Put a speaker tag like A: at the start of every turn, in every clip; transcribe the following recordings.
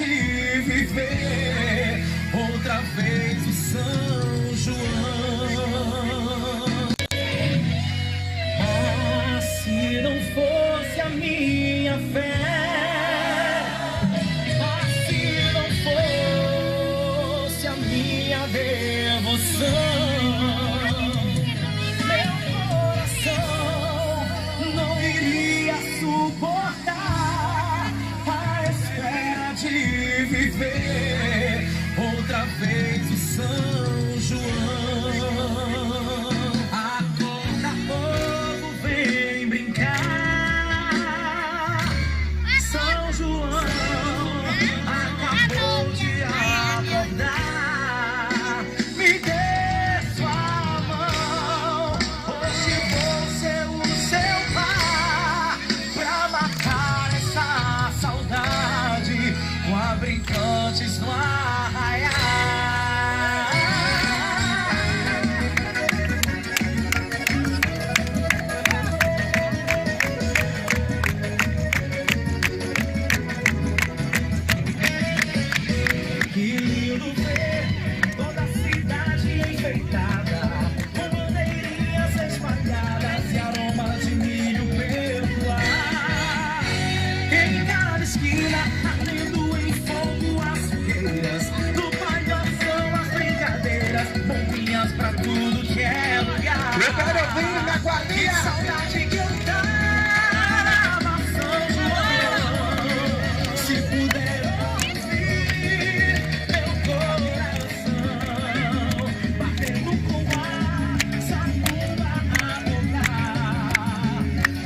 A: de viver outra vez o São João. Ah, se não fosse a minha fé, ah, se não fosse a minha devoção, viver outra vez o São João. Acorda, povo, vem brincar. São João acabou de acordar. Me dê sua mão, hoje vou ser o seu par, pra matar essa saudade com a brincantes no arraial. Que lindo ver toda a cidade enfeitada, com bandeirinhas espalhadas e aromas de milho pelo ar. Em cada esquina, ardendo em fogo as fogueiras, no palhação as brincadeiras, bombinhas pra tudo que é lugar.
B: Eu quero ouvir minha
A: Que
B: quadrilha.
A: saudade que eu tava, São João. Se puder ouvir meu coração batendo com a sacumba a tocar,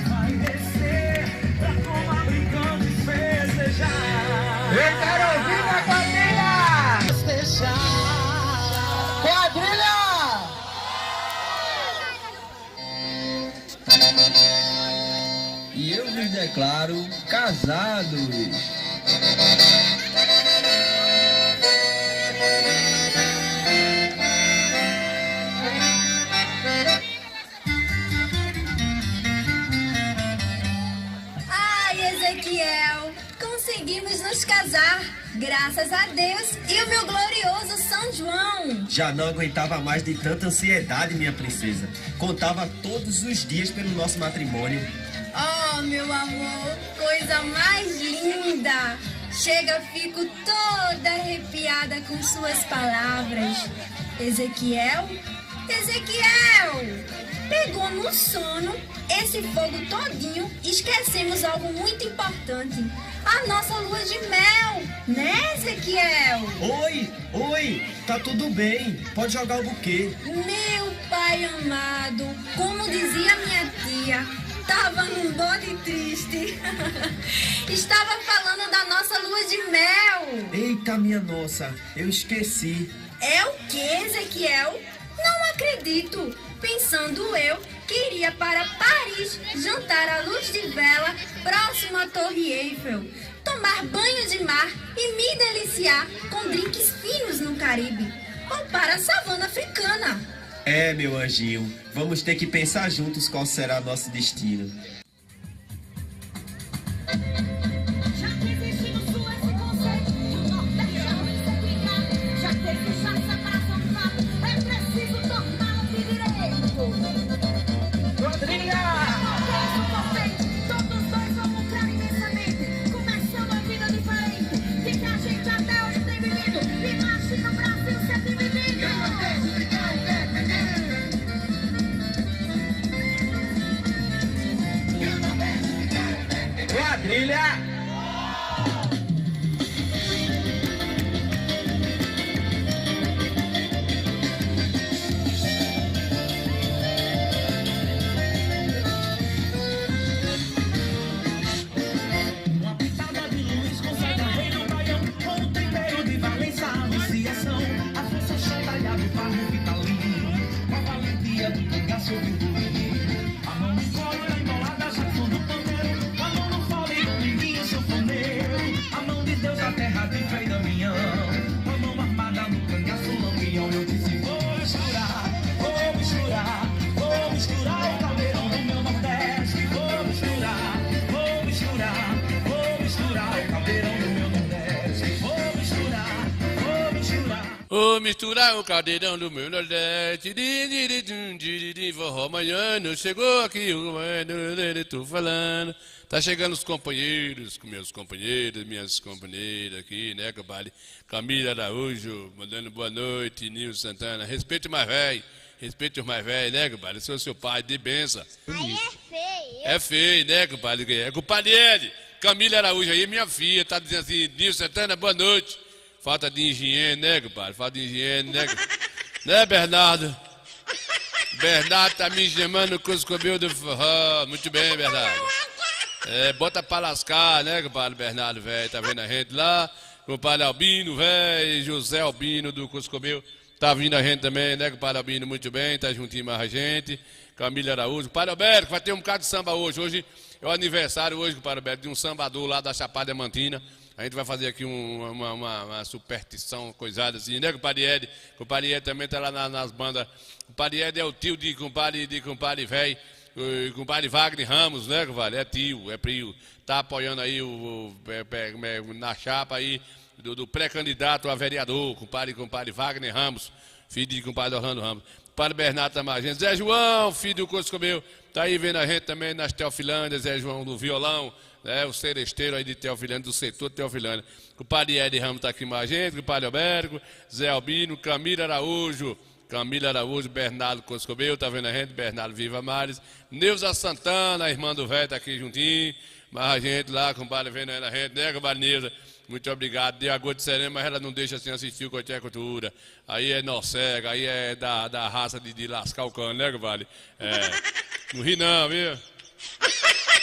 A: vai descer pra como a brincando festejar.
B: Eu quero ouvir minha quadrilha. Quadrilha!
C: E eu vos declaro casados.
D: Ai, Ezequiel, conseguimos nos casar, graças a Deus e o meu glorioso São João.
E: Já não aguentava mais de tanta ansiedade, minha princesa. Contava todos os dias pelo nosso matrimônio.
D: Oh, meu amor, coisa mais linda. Chega, fico toda arrepiada com suas palavras. Ezequiel, Ezequiel, pegou no sono esse fogo todinho, esquecemos algo muito importante. A nossa lua de mel, né, Ezequiel?
E: Oi, tá tudo bem. Pode jogar o buquê.
D: Meu pai amado, como dizia minha tia, tava num bode triste. Estava falando da nossa lua de mel.
E: Eita, minha nossa, eu esqueci.
D: É o que, Ezequiel? Não acredito. Pensando eu que iria para Paris jantar à luz de vela próximo à Torre Eiffel, tomar banho de mar e me deliciar com drinks finos no Caribe, ou para a savana africana.
E: É, meu anjinho, vamos ter que pensar juntos qual será nosso destino.
F: Já que existe no sul esse conceito que o Nordeste é ruim sem brincar, já que existe essa nação do lado, é preciso torná-la de direito.
B: Quadrilha!
F: Todos dois vão lucrar imensamente, começando a vida diferente, que a gente até hoje tem vivido. Imagina o Brasil ser dividido.
G: Vou misturar o caldeirão do meu Nordeste. Forró baiano, chegou aqui o baiano, tô falando. Tá chegando os companheiros, com meus companheiros, minhas companheiras aqui, né, compadre? Camila Araújo, mandando boa noite, Nilson Santana. Respeite o mais velho, respeite os mais velhos, né, compadre? Sou seu pai, de benção.
F: Aí é feio.
G: É feio, né, compadre? É compadre Ed, Camila Araújo aí, minha filha, tá dizendo assim, Nilson Santana, boa noite. Falta de higiene, né, compadre? Falta de higiene, né? Né, Bernardo? Bernardo tá me chamando com os cabelos do forró. Muito bem, Bernardo. Bota pra lascar, né, compadre Bernardo, velho? Tá vendo a gente lá? Compadre Albino, velho. José Albino do Cuscomeu. Tá vindo a gente também, né, compadre Albino? Muito bem, tá juntinho mais a gente. Camila Araújo. Compadre Alberto, vai ter um bocado de samba hoje. Hoje é o aniversário, hoje, compadre Alberto, de um sambador lá da Chapada Diamantina. A gente vai fazer aqui uma superstição, coisada assim, né, compadre Ed? Compadre Ed também tá lá nas bandas. Compadre Ed é o tio de compadre velho. Compadre Wagner Ramos, né, compadre? É tio, é prio. Tá apoiando aí na chapa aí do pré-candidato a vereador, compadre Wagner Ramos, filho de compadre Orlando Ramos. Compadre Bernardo Tamagente. Zé João, filho do Cuscomeu, tá aí vendo a gente também nas Teofilândias, Zé João do violão, né, o seresteiro aí de Teofilândia, do setor de Teofilândia. Compadre Ed Ramos tá aqui mais a gente, compadre Alberto, Zé Albino, Camila Araújo, Bernardo Coscobeu, tá vendo a gente? Bernardo Viva Mares, Neuza Santana, a irmã do velho, tá aqui juntinho, mas a gente lá, compadre, vendo a gente, né, compadre Neuza? Muito obrigado, deu a gota de serena, mas ela não deixa assim assistir o Coité Cultura. Aí é cega, aí é da raça de lascar o cano, né, compadre? Não ri não, viu?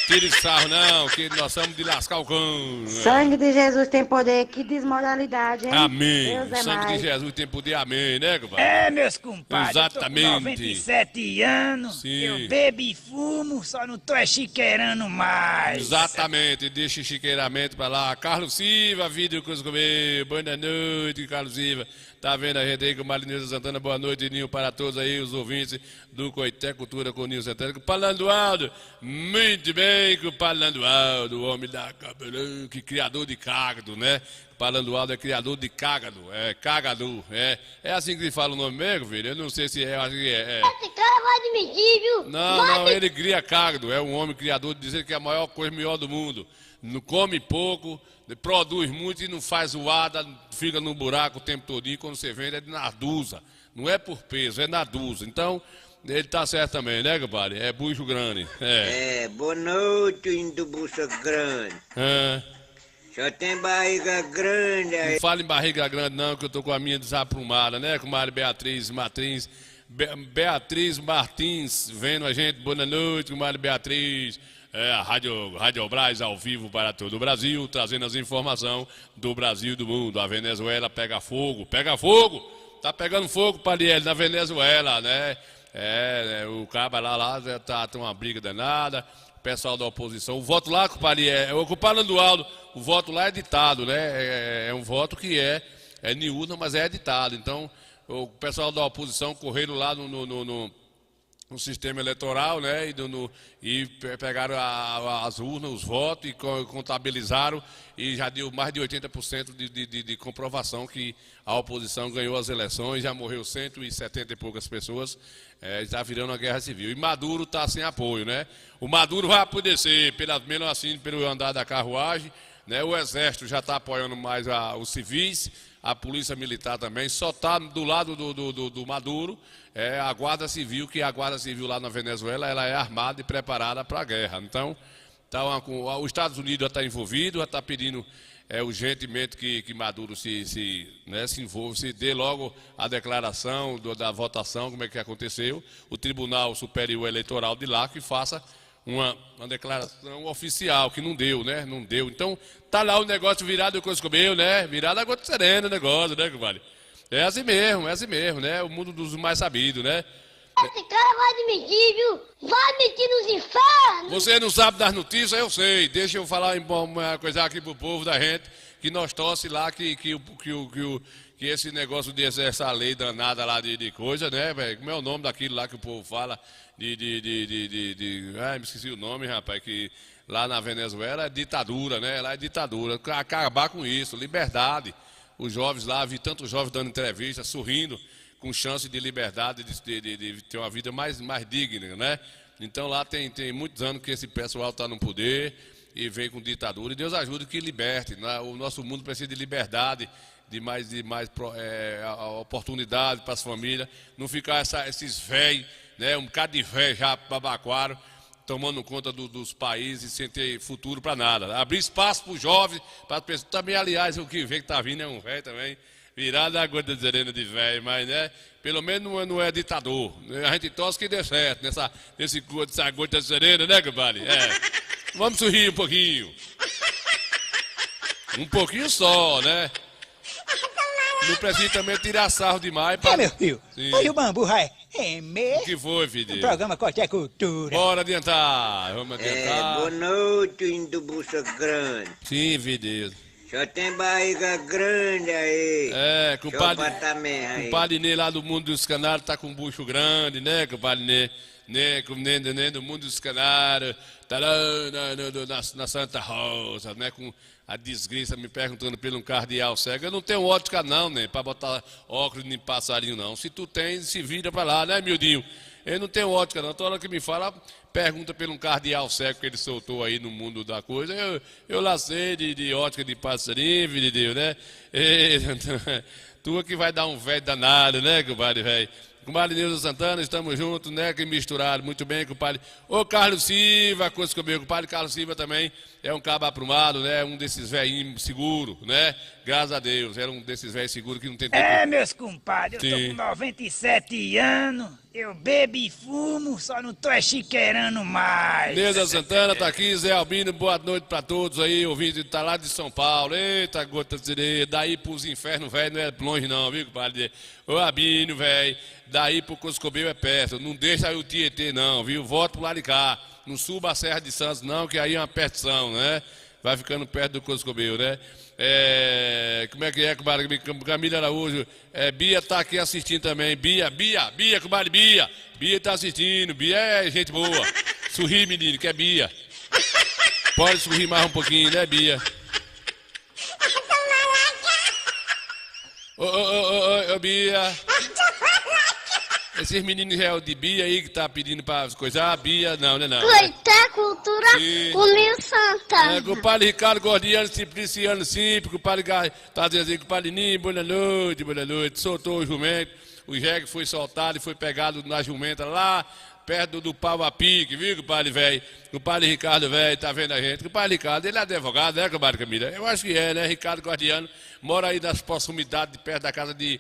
G: Tire sarro não, que nós somos de lascar o cão.
H: Sangue de Jesus tem poder, que desmoralidade, hein?
G: Amém.
H: Deus é
G: Sangue
H: mais.
G: de Jesus tem poder, amém, né, compadre?
I: Meus compadres,
G: Exatamente.
I: eu tô com 97 anos,
G: Sim.
I: eu bebo e fumo, só não tô chiqueirando mais.
G: Exatamente, deixa o chiqueiramento pra lá. Carlos Silva, vídeo com os comer. Boa noite, Carlos Silva. Tá vendo a gente aí com o Marinês Santana? Boa noite, Ninho, para todos aí, os ouvintes do Coité Cultura com o Ninho Santana. Com o Palando Aldo, muito bem, com o Palando Aldo, o homem da cabelão, que criador de cágado, né? Palando Aldo é criador de cágado, cágado, é assim que se fala o nome mesmo, filho? Eu não sei se é, acho que é.
F: Esse cara vai admitir, viu?
G: Não, ele cria cágado, é um homem criador de dizer que é a maior coisa melhor do mundo. Não come pouco, produz muito e não faz zoada, fica no buraco o tempo todo. Quando você vende é na dúzia, não é por peso, é na dúzia. Então, ele tá certo também, né, compadre? É bucho grande.
B: Boa noite, indo bucha grande. Só tem barriga grande aí.
G: Não fala em barriga grande não, que eu tô com a minha desaprumada, né, comadre Beatriz Martins, vendo a gente. Boa noite, comadre Beatriz. A Rádio Brás ao vivo para todo o Brasil, trazendo as informações do Brasil e do mundo. A Venezuela pega fogo, tá pegando fogo, Pariel, na Venezuela, né? O cabo lá tá uma briga danada, o pessoal da oposição, o voto lá, Pariel, o Palando Aldo, o voto lá é ditado, né? É um voto que é niúna, mas é ditado. Então, o pessoal da oposição correram lá no sistema eleitoral, né, e pegaram as urnas, os votos e contabilizaram e já deu mais de 80% de comprovação que a oposição ganhou as eleições, já morreu 170 e poucas pessoas, está virando uma guerra civil. E Maduro está sem apoio, né? O Maduro vai apodecer, menos assim, pelo andar da carruagem, né? O Exército já está apoiando mais os civis, a Polícia Militar também, só está do lado do Maduro, a Guarda Civil, que a Guarda Civil lá na Venezuela, ela é armada e preparada para a guerra. Então, os Estados Unidos já está envolvido, já está pedindo urgentemente que Maduro se envolva, se dê logo a declaração da votação, como é que aconteceu, o Tribunal Superior Eleitoral de lá que faça uma declaração oficial, que não deu, né? Não deu. Então, tá lá o negócio virado com os comeu, né? Virado a gota serena o negócio, né, compadre? É assim mesmo, né? O mundo dos mais sabidos, né?
F: Esse cara vai admitir, viu? Vai admitir nos infernos!
G: Você não sabe das notícias, eu sei. Deixa eu falar uma coisa aqui pro povo da gente, que nós torce lá que esse negócio essa lei danada lá de coisa, né, velho? Como é o nome daquilo lá que o povo fala me esqueci o nome, rapaz, que lá na Venezuela é ditadura, né? Lá é ditadura. Acabar com isso, liberdade. os jovens lá, vi tantos jovens dando entrevista, sorrindo, com chance de liberdade, de ter uma vida mais digna, né? Então lá tem muitos anos que esse pessoal está no poder e vem com ditadura, e Deus ajude que liberte, né? O nosso mundo precisa de liberdade, de mais oportunidade para as famílias, não ficar esses velhos, né? Um bocado de velho já babaquaro, tomando conta dos países sem ter futuro para nada. Abrir espaço para os jovens, para as pessoas. Também, aliás, o que vem que está vindo é um velho também, virado a gota de serena de velho, mas né, pelo menos não é ditador. A gente torce que dê certo nessa gota de serena, né, compadre? Vamos sorrir um pouquinho. Um pouquinho só, né? Não precisa também tirar sarro demais.
I: Meu filho,
G: Sim.
I: hoje o bambu vai remer.
G: O que foi, filho?
I: O programa Corte é Cultura.
G: Bora adiantar. Vamos adiantar.
B: Boa noite, indo bucha grande.
G: Sim, filho.
B: Só tem barriga grande aí.
G: Compadre.
B: Também aí.
G: Compadre Ney lá do mundo dos canários tá com um bucho grande, né, compadre Ney? Né, do mundo dos canários, tá lá na Santa Rosa, né, com a desgraça me perguntando pelo um cardeal cego. Eu não tenho ótica não, né, pra botar óculos em passarinho não. Se tu tem, se vira pra lá, né, miudinho? Eu não tenho ótica não. Toda hora que me fala, pergunta pelo um cardeal cego que ele soltou aí no mundo da coisa. Eu lá sei de ótica de passarinho, filho de Deus, né? Tu que vai dar um velho danado, né, compadre, velho? Compadre Nilson Santana, estamos juntos, né? Que misturado, muito bem, compadre. Ô Carlos Silva, coisa comigo, compadre Carlos Silva também é um cabo aprumado, né? Um desses velhinhos seguros, né? Graças a Deus, era um desses velhos seguros que não tem tempo.
I: Meus compadres, eu tô com 97 anos, eu bebo e fumo, só não tô chiqueirando mais.
G: Nilson Santana tá aqui, Zé Albino, boa noite pra todos aí, ouvindo, tá lá de São Paulo. Eita, gota de sereia, daí pros infernos, velho, não é longe não, viu, compadre? Ô Albino, velho, daí pro Coscobel é perto, não deixa aí o Tietê não, viu? Volta pro lado de cá, não suba a Serra de Santos não, que aí é uma perdição, né? Vai ficando perto do Coscobel, né? Como é que é, compadre? Camila Araújo, Bia tá aqui assistindo também, Bia, compadre, Bia tá assistindo, Bia é gente boa, sorri menino, que é Bia, pode sorrir mais um pouquinho, né, Bia? Ô, Bia. Esses meninos é o de Bia aí que tá pedindo pra coisar. Bia, não, né, não.
F: Corte Cultura com Nilson Santana.
G: Compadre Ricardo Gordiano, Simpliciano Simples, compadre tá dizendo assim, compadre Ninho, boa noite. Soltou o jumento, o jegue foi soltado e foi pegado na jumenta lá, perto do pau a pique, viu, compadre velho? Compadre Ricardo, velho, tá vendo a gente? Compadre Ricardo, ele é advogado, né, compadre Camila? Eu acho que é, né? Ricardo Gordiano mora aí nas proximidades, perto da casa de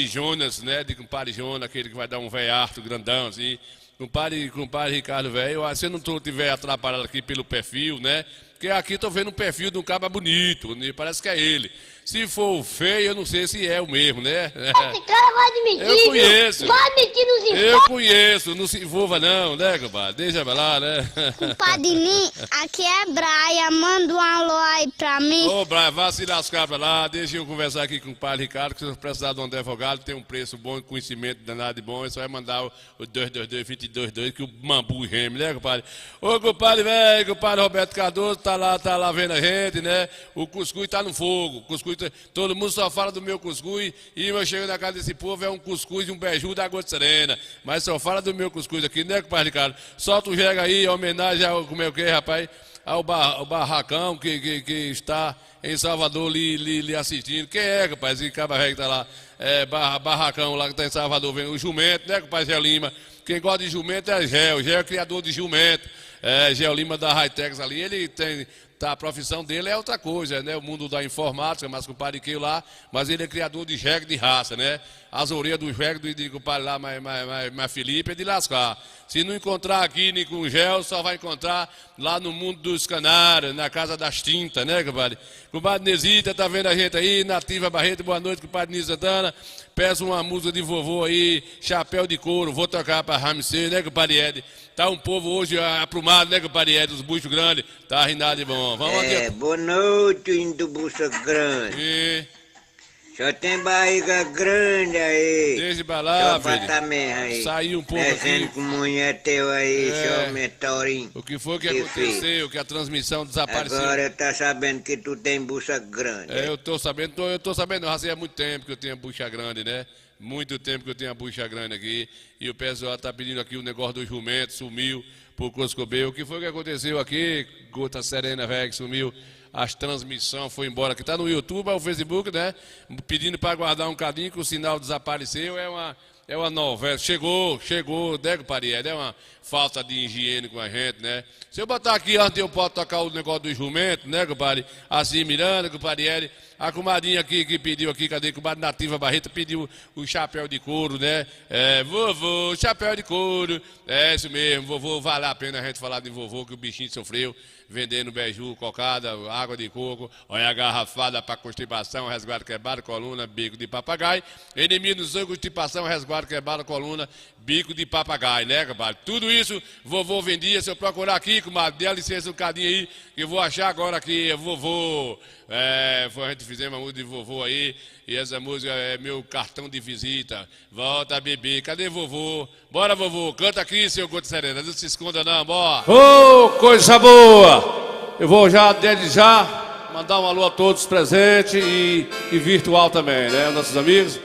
G: Jonas, né? De compadre Jonas, aquele que vai dar um veiarto grandão, assim. Compadre Ricardo, velho, se eu não tiver atrapalhado aqui pelo perfil, né? Porque aqui eu tô vendo um perfil de um cara bonito, né? Parece que é ele. Se for feio, eu não sei se é o mesmo, né?
F: Esse cara vai admitir.
G: Eu conheço.
F: Vai admitir nos
G: Eu
F: informes.
G: conheço, não se envolva não, né, compadre? Deixa pra lá, né?
F: Compadre Ninho, aqui é Braia, manda um alô aí pra mim.
G: Ô, Brian, vá se lascar pra lá, deixa eu conversar aqui com o padre Ricardo, que se você precisar de um advogado, tem um preço bom, conhecimento danado e bom, você vai mandar o 222-222, que o mambu geme, né, compadre? Ô, compadre, velho, compadre Roberto Cardoso, tá lá vendo a gente, né? O cuscuz tá no fogo, todo mundo só fala do meu cuscuz, e eu chego na casa desse povo, é um cuscuz e um beiju da Gota Serena, mas só fala do meu cuscuz aqui, né, compadre Ricardo? Solta o jegue aí, em homenagem ao, como é o que, rapaz? Ao barracão que está em Salvador lhe assistindo. Quem é, rapaz? Esse cabra velho que tá lá, barracão lá que tá em Salvador, vendo o jumento, né, compadre Gé Lima? Quem gosta de jumento é Gé é criador de jumento, Gé Lima da Hightex ali, ele tem... Tá, a profissão dele é outra coisa, né? O mundo da informática, mas compadre que lá, mas ele é criador de jegue de raça, né? As orelhas do jegue de compadre lá, mas Felipe é de lascar. Se não encontrar aqui nem com o gel, só vai encontrar lá no mundo dos canários, na casa das tintas, né, compadre? Compadre Nesita, tá vendo a gente aí? Nativa Barreto, boa noite, compadre Nilson Santana. Peço uma música de vovô aí, chapéu de couro, vou tocar pra Ramsey, né, compadre Ed? Tá um povo hoje aprumado, né, compadre Ed? Os buchos grandes, tá rinado de bom. Vamos aqui.
B: Boa noite, indo bucha grande. Só tem barriga grande aí.
G: Deixa pra lá,
B: Só
G: filho.
B: bota merda aí.
G: Saiu um pouco
B: Descendo
G: aqui.
B: com mulher teu aí,
G: É.
B: seu mentorinho.
G: O que foi que
B: Que
G: aconteceu? Que a transmissão desapareceu.
B: Agora eu tá sabendo que tu tem bucha grande.
G: É, eu tô sabendo, eu já sei há muito tempo que eu tenho a bucha grande, né? Muito tempo que eu tenho a bucha grande aqui. E o pessoal tá pedindo aqui o negócio do jumento, sumiu por Coscobeiro. O que foi que aconteceu aqui? Gota Serena, velho, que sumiu. As transmissões foi embora, que tá no YouTube, é o Facebook, né? Pedindo para aguardar um cadinho que o sinal desapareceu. É uma novela. Chegou, né, Pariel? É uma falta de higiene com a gente, né? Se eu botar aqui antes, eu posso tocar o negócio do jumento, né, compadre? Assim, Miranda, compadre. A comadrinha aqui que pediu aqui, cadê? Comadre Nativa Barreto pediu o chapéu de couro, né? É, vovô, chapéu de couro. É isso mesmo, vovô, vale a pena a gente falar de vovô, que o bichinho sofreu vendendo beiju, cocada, água de coco, olha a garrafada para constipação, resguardo quebrado, coluna, bico de papagaio. Inimigo dos ângulos, constipação, resguardo quebrado, coluna, bico de papagaio, né, compadre? Tudo isso vovô vendia. Se eu procurar aqui, comadre, dê licença um cadinho aí, que eu vou achar agora aqui, vovô. É, a gente fizemos uma música de vovô aí, e essa música é meu cartão de visita. Volta, bebê, cadê vovô? Bora, vovô, canta aqui, seu Gota Serena, não se esconda não, bora. Ô, coisa boa! Eu vou já, desde já, mandar um alô a todos presentes e virtual também, né, nossos amigos.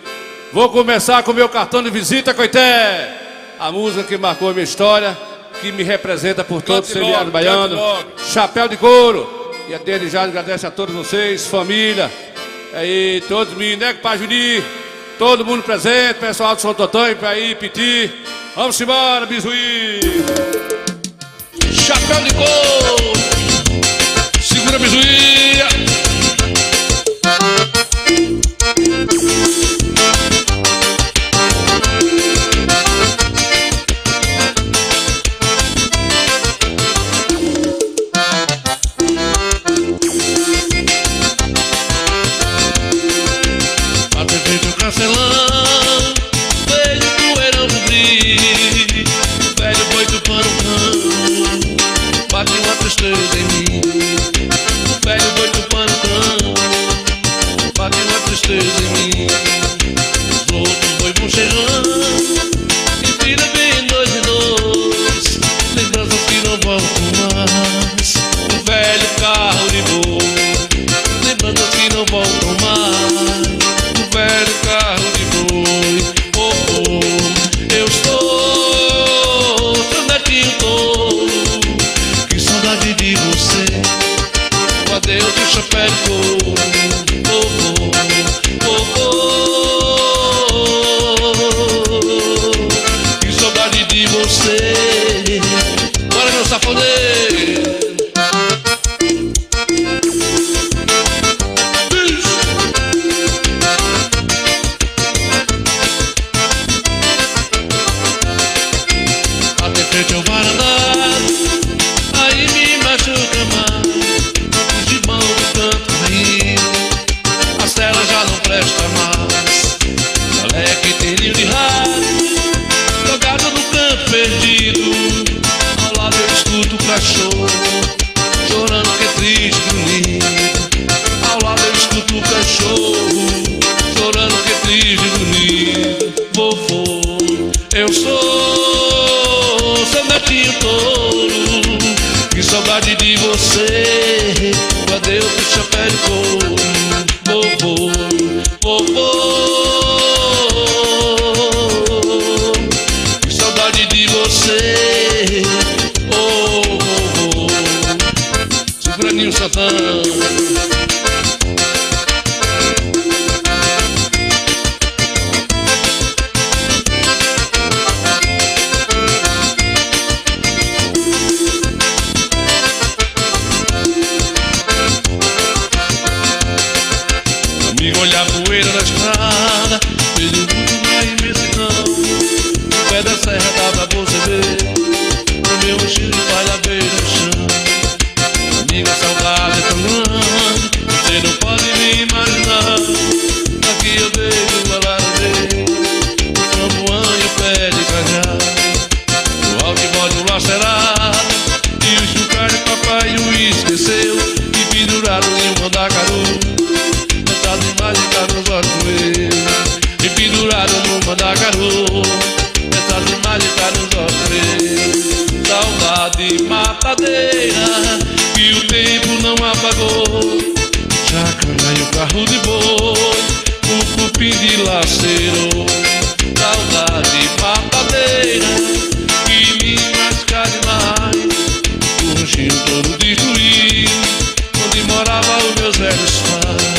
G: Vou começar com o meu cartão de visita, Coité. A música que marcou a minha história, que me representa por todo o seriado baiano. Chapéu de couro. E desde já agradeço a todos vocês, família, aí, todos os meninos, né, Pai Juninho, todo mundo presente, pessoal de Santo Antônio, aí, Piti. Vamos embora, Bizuí. Chapéu de couro. Segura, Bizuí.
J: Cancelão, velho poeirão cobrir, velho boi do pano cão, bate uma tristeza em mim. Velho boi do pano cão, bate uma tristeza em mim. Os outros boi vão chegando, e vira bem dois e dois, lembranças que não voltam mais. Um velho carro de boi, lembranças que não voltam mais. Velho carro de boi, oh, oh. Eu sou seu netinho touro, que saudade de você. O adeus do chapéu de couro, oh, oh, oh, oh. Que saudade de você. Bora, meu safoneiro. Frente ao varandá, aí me machuca mais. De mão do canto aí, a cela já não presta mais. Moleque terninho de rádio, jogado no canto perdido. Ao lado eu escuto o cachorro, chorando que é triste bonito. Ao lado eu escuto o cachorro, chorando que é triste bonito. Vovô, eu sou seu netinho touro, que saudade de você. O adeus do chapéu de couro, vovô, vovô. Que saudade de você, oh, vovô. Sobraninho Santana. Olha a poeira da estrada, vejo o vulto na imensidão. No pé da serra dá pra você ver o meu estilo vai a beira do chão. Amiga, saudade é tão grande, você não pode me imaginar. Aqui eu vejo a laranjeira, o framboão e o pé de cajá, o alto e bode lacerado, e o chucar de papai o esqueceu, e pendurado em um mandacaru. Mágica nos olhos meus, e pendurado no mandacaru, essas imagens tá nos olhos meus. Saudade matadeira que o tempo não apagou, chacana e o carro de boi, o cupim de laceiro. Saudade matadeira que me masca demais, o roxinho todo destruído onde morava os meus velhos pais.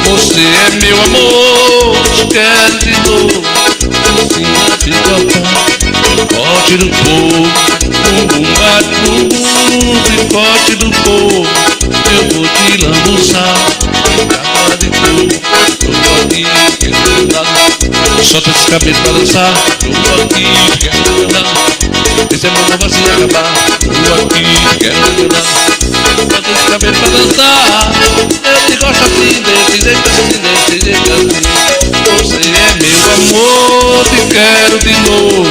J: Você é meu amor, te quero de novo, assim a picotar, corte do povo, bumbum bate bumbum, picote do povo, eu vou te lambuçar, capa de couro, tô aqui querendo andar, solta esse cabelo pra dançar, tô aqui querendo andar, esse amor não vai se acabar, tô aqui querendo andar. Solta esse cabelo pra dançar, eu te gosto assim, desse jeito assim, desse jeito assim. Você é meu amor, te quero de novo,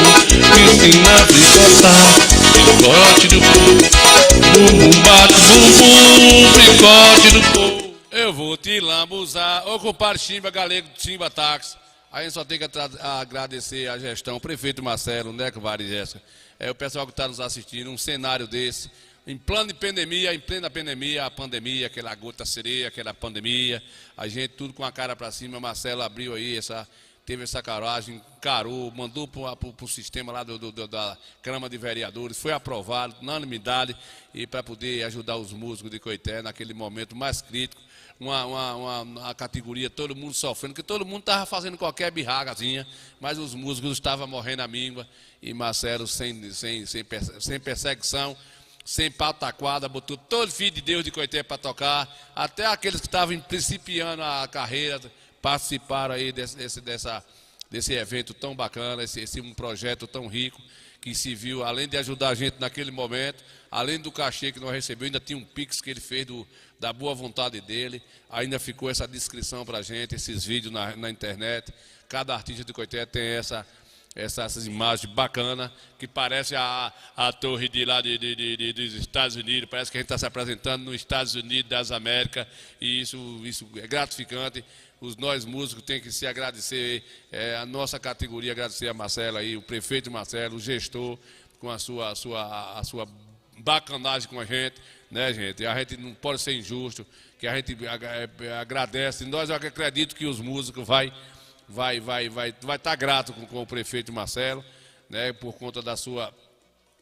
J: me ensina a picotar, picote do povo, bumbum bate bumbum, picote do povo.
G: Eu vou te lambuzar. Ô compadre Chimba, galego, Chimba Táxi. A gente só tem que agradecer a gestão, o prefeito Marcelo, né, compadre Jéssica. É o pessoal que está nos assistindo, um cenário desse. Em plena pandemia, a pandemia, aquela gota sereia, aquela pandemia, a gente tudo com a cara para cima, Marcelo abriu aí, teve essa coragem, encarou, mandou para o sistema lá da Câmara de Vereadores, foi aprovado, unanimidade, e para poder ajudar os músicos de Coité naquele momento mais crítico, uma categoria, todo mundo sofrendo, porque todo mundo estava fazendo qualquer birragazinha, mas os músicos estavam morrendo à míngua, e Marcelo sem perseguição, sem pataquada, botou todo filho de Deus de Coité para tocar, até aqueles que estavam principiando a carreira, participaram aí desse evento tão bacana, esse um projeto tão rico, que se viu, além de ajudar a gente naquele momento, além do cachê que nós recebemos, ainda tinha um pix que ele fez da boa vontade dele, ainda ficou essa descrição para a gente, esses vídeos na internet, cada artista de Coité tem essas imagens bacanas, que parece a torre de lá dos Estados Unidos, parece que a gente está se apresentando nos Estados Unidos das Américas, e isso é gratificante. Nós músicos tem que se agradecer, a nossa categoria, agradecer a Marcelo aí, o prefeito Marcelo, o gestor, com a sua bacanagem com a gente, né, gente? A gente não pode ser injusto, que a gente agradece. Nós, eu acredito que os músicos vai estar grato com o prefeito Marcelo, né, por conta da sua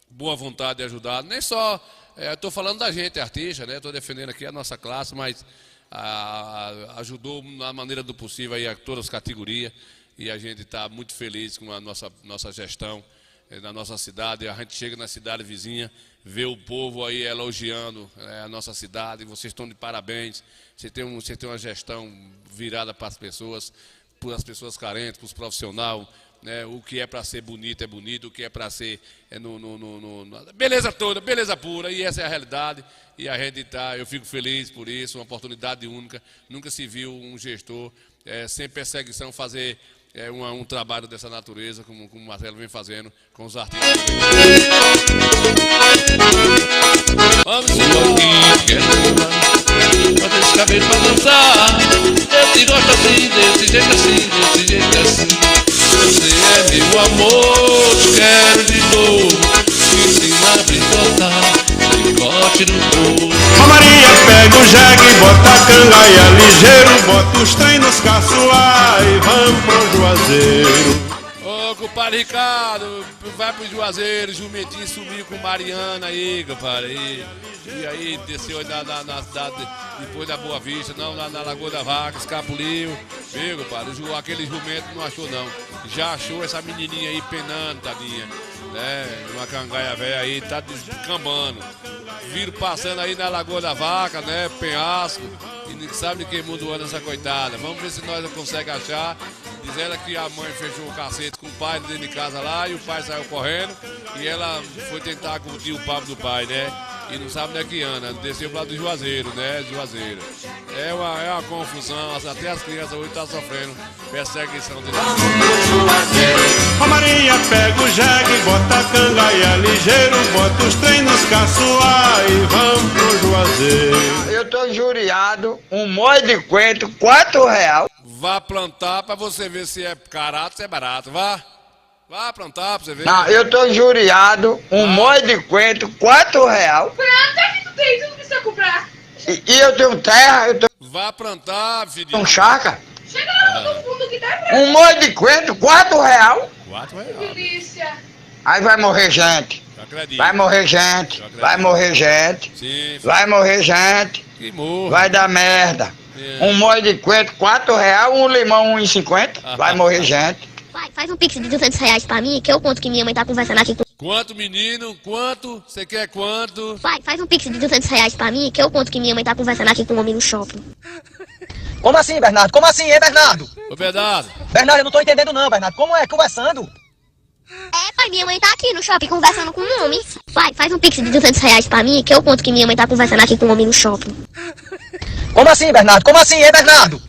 G: boa vontade de ajudar. Nem só, estou falando da gente, artista, né, estou defendendo aqui a nossa classe, mas ajudou na maneira do possível aí a todas as categorias, e a gente está muito feliz com a nossa gestão na nossa cidade. A gente chega na cidade vizinha, vê o povo aí elogiando a nossa cidade, vocês estão de parabéns, você tem uma gestão virada para as pessoas carentes, para os profissionais, né? O que é para ser bonito é bonito, o que é para ser beleza toda, beleza pura, e essa é a realidade, e a gente eu fico feliz por isso, uma oportunidade única, nunca se viu um gestor sem perseguição fazer um trabalho dessa natureza, como o Marcelo vem fazendo com os artistas. Vamos
J: bota esse cabelo pra dançar, eu te gosto assim, desse jeito assim, desse jeito assim. Você é meu amor, te quero de novo, me ensina a picotar, picote no povo.
A: A Maria pega o jegue, bota a cangaia ligeiro, bota os trem nos caçoar e vamos pro Juazeiro.
G: Ô compadre Ricardo, vai pro Juazeiro, Jumentinho sumiu com Mariana aí, compadre. E aí desceu aí na cidade, depois da Boa Vista, não, na Lagoa da Vaca, escapuliu. Viu, compadre? Aquele jumento não achou não. Já achou essa menininha aí penando, tadinha. Né? Uma cangaia velha aí, tá descambando. Viram passando aí na Lagoa da Vaca, né? Penhasco. E não sabe de que mundo anda essa coitada. Vamos ver se nós conseguimos achar. Diz ela que a mãe fechou o cacete com o pai dentro de casa lá e o pai saiu correndo. E ela foi tentar curtir o papo do pai, né? E não sabe onde é que anda. Desceu pro lado do Juazeiro, né? Juazeiro. É uma confusão. Até as crianças hoje estão sofrendo perseguição dele.
A: A Maria pega o jegue, bota a cangaia ligeiro, bota os trem nos caçoar e vamos pro Juazeiro.
C: Eu tô injuriado, um molho de coentro, R$4.
G: Vá plantar pra você ver se é carato ou se é barato. Vá plantar pra você ver.
C: Não, eu tô injuriado, um molho de coentro, R$4.
F: Prata que tu tem, tu não precisa comprar.
C: E eu tenho terra, eu tenho
G: Vá plantar, filhinho.
C: chácara.
F: Chega lá no fundo que tá pra
C: Um molho de coentro, R$4.
F: que delícia.
C: Aí vai morrer gente.
G: Acredito.
C: Vai morrer gente. Vai morrer gente.
G: Sim,
C: Vai morrer gente.
G: que morra.
C: Vai dar merda.
G: É.
C: Um molho de coentro, R$4. Um limão, R$1,50. Vai morrer gente.
K: Pai, faz um pix de R$200 pra mim, que eu conto que minha mãe tá conversando aqui com...
G: Quanto, menino? Quanto? Você quer quanto?
K: Pai, faz um pix de R$200 pra mim, que eu conto que minha mãe tá conversando aqui com um homem no shopping.
E: Como assim, Bernardo? Como assim, hein, Bernardo?
G: Ô, Bernardo.
E: Bernardo, eu não tô entendendo não, Bernardo. Como é? Conversando?
K: É, pai, minha mãe tá aqui no shopping conversando com um homem. Pai, faz um pix de R$200 pra mim, que eu conto que minha mãe tá conversando aqui com um homem no shopping.
E: Como assim, Bernardo? Como assim, hein, Bernardo?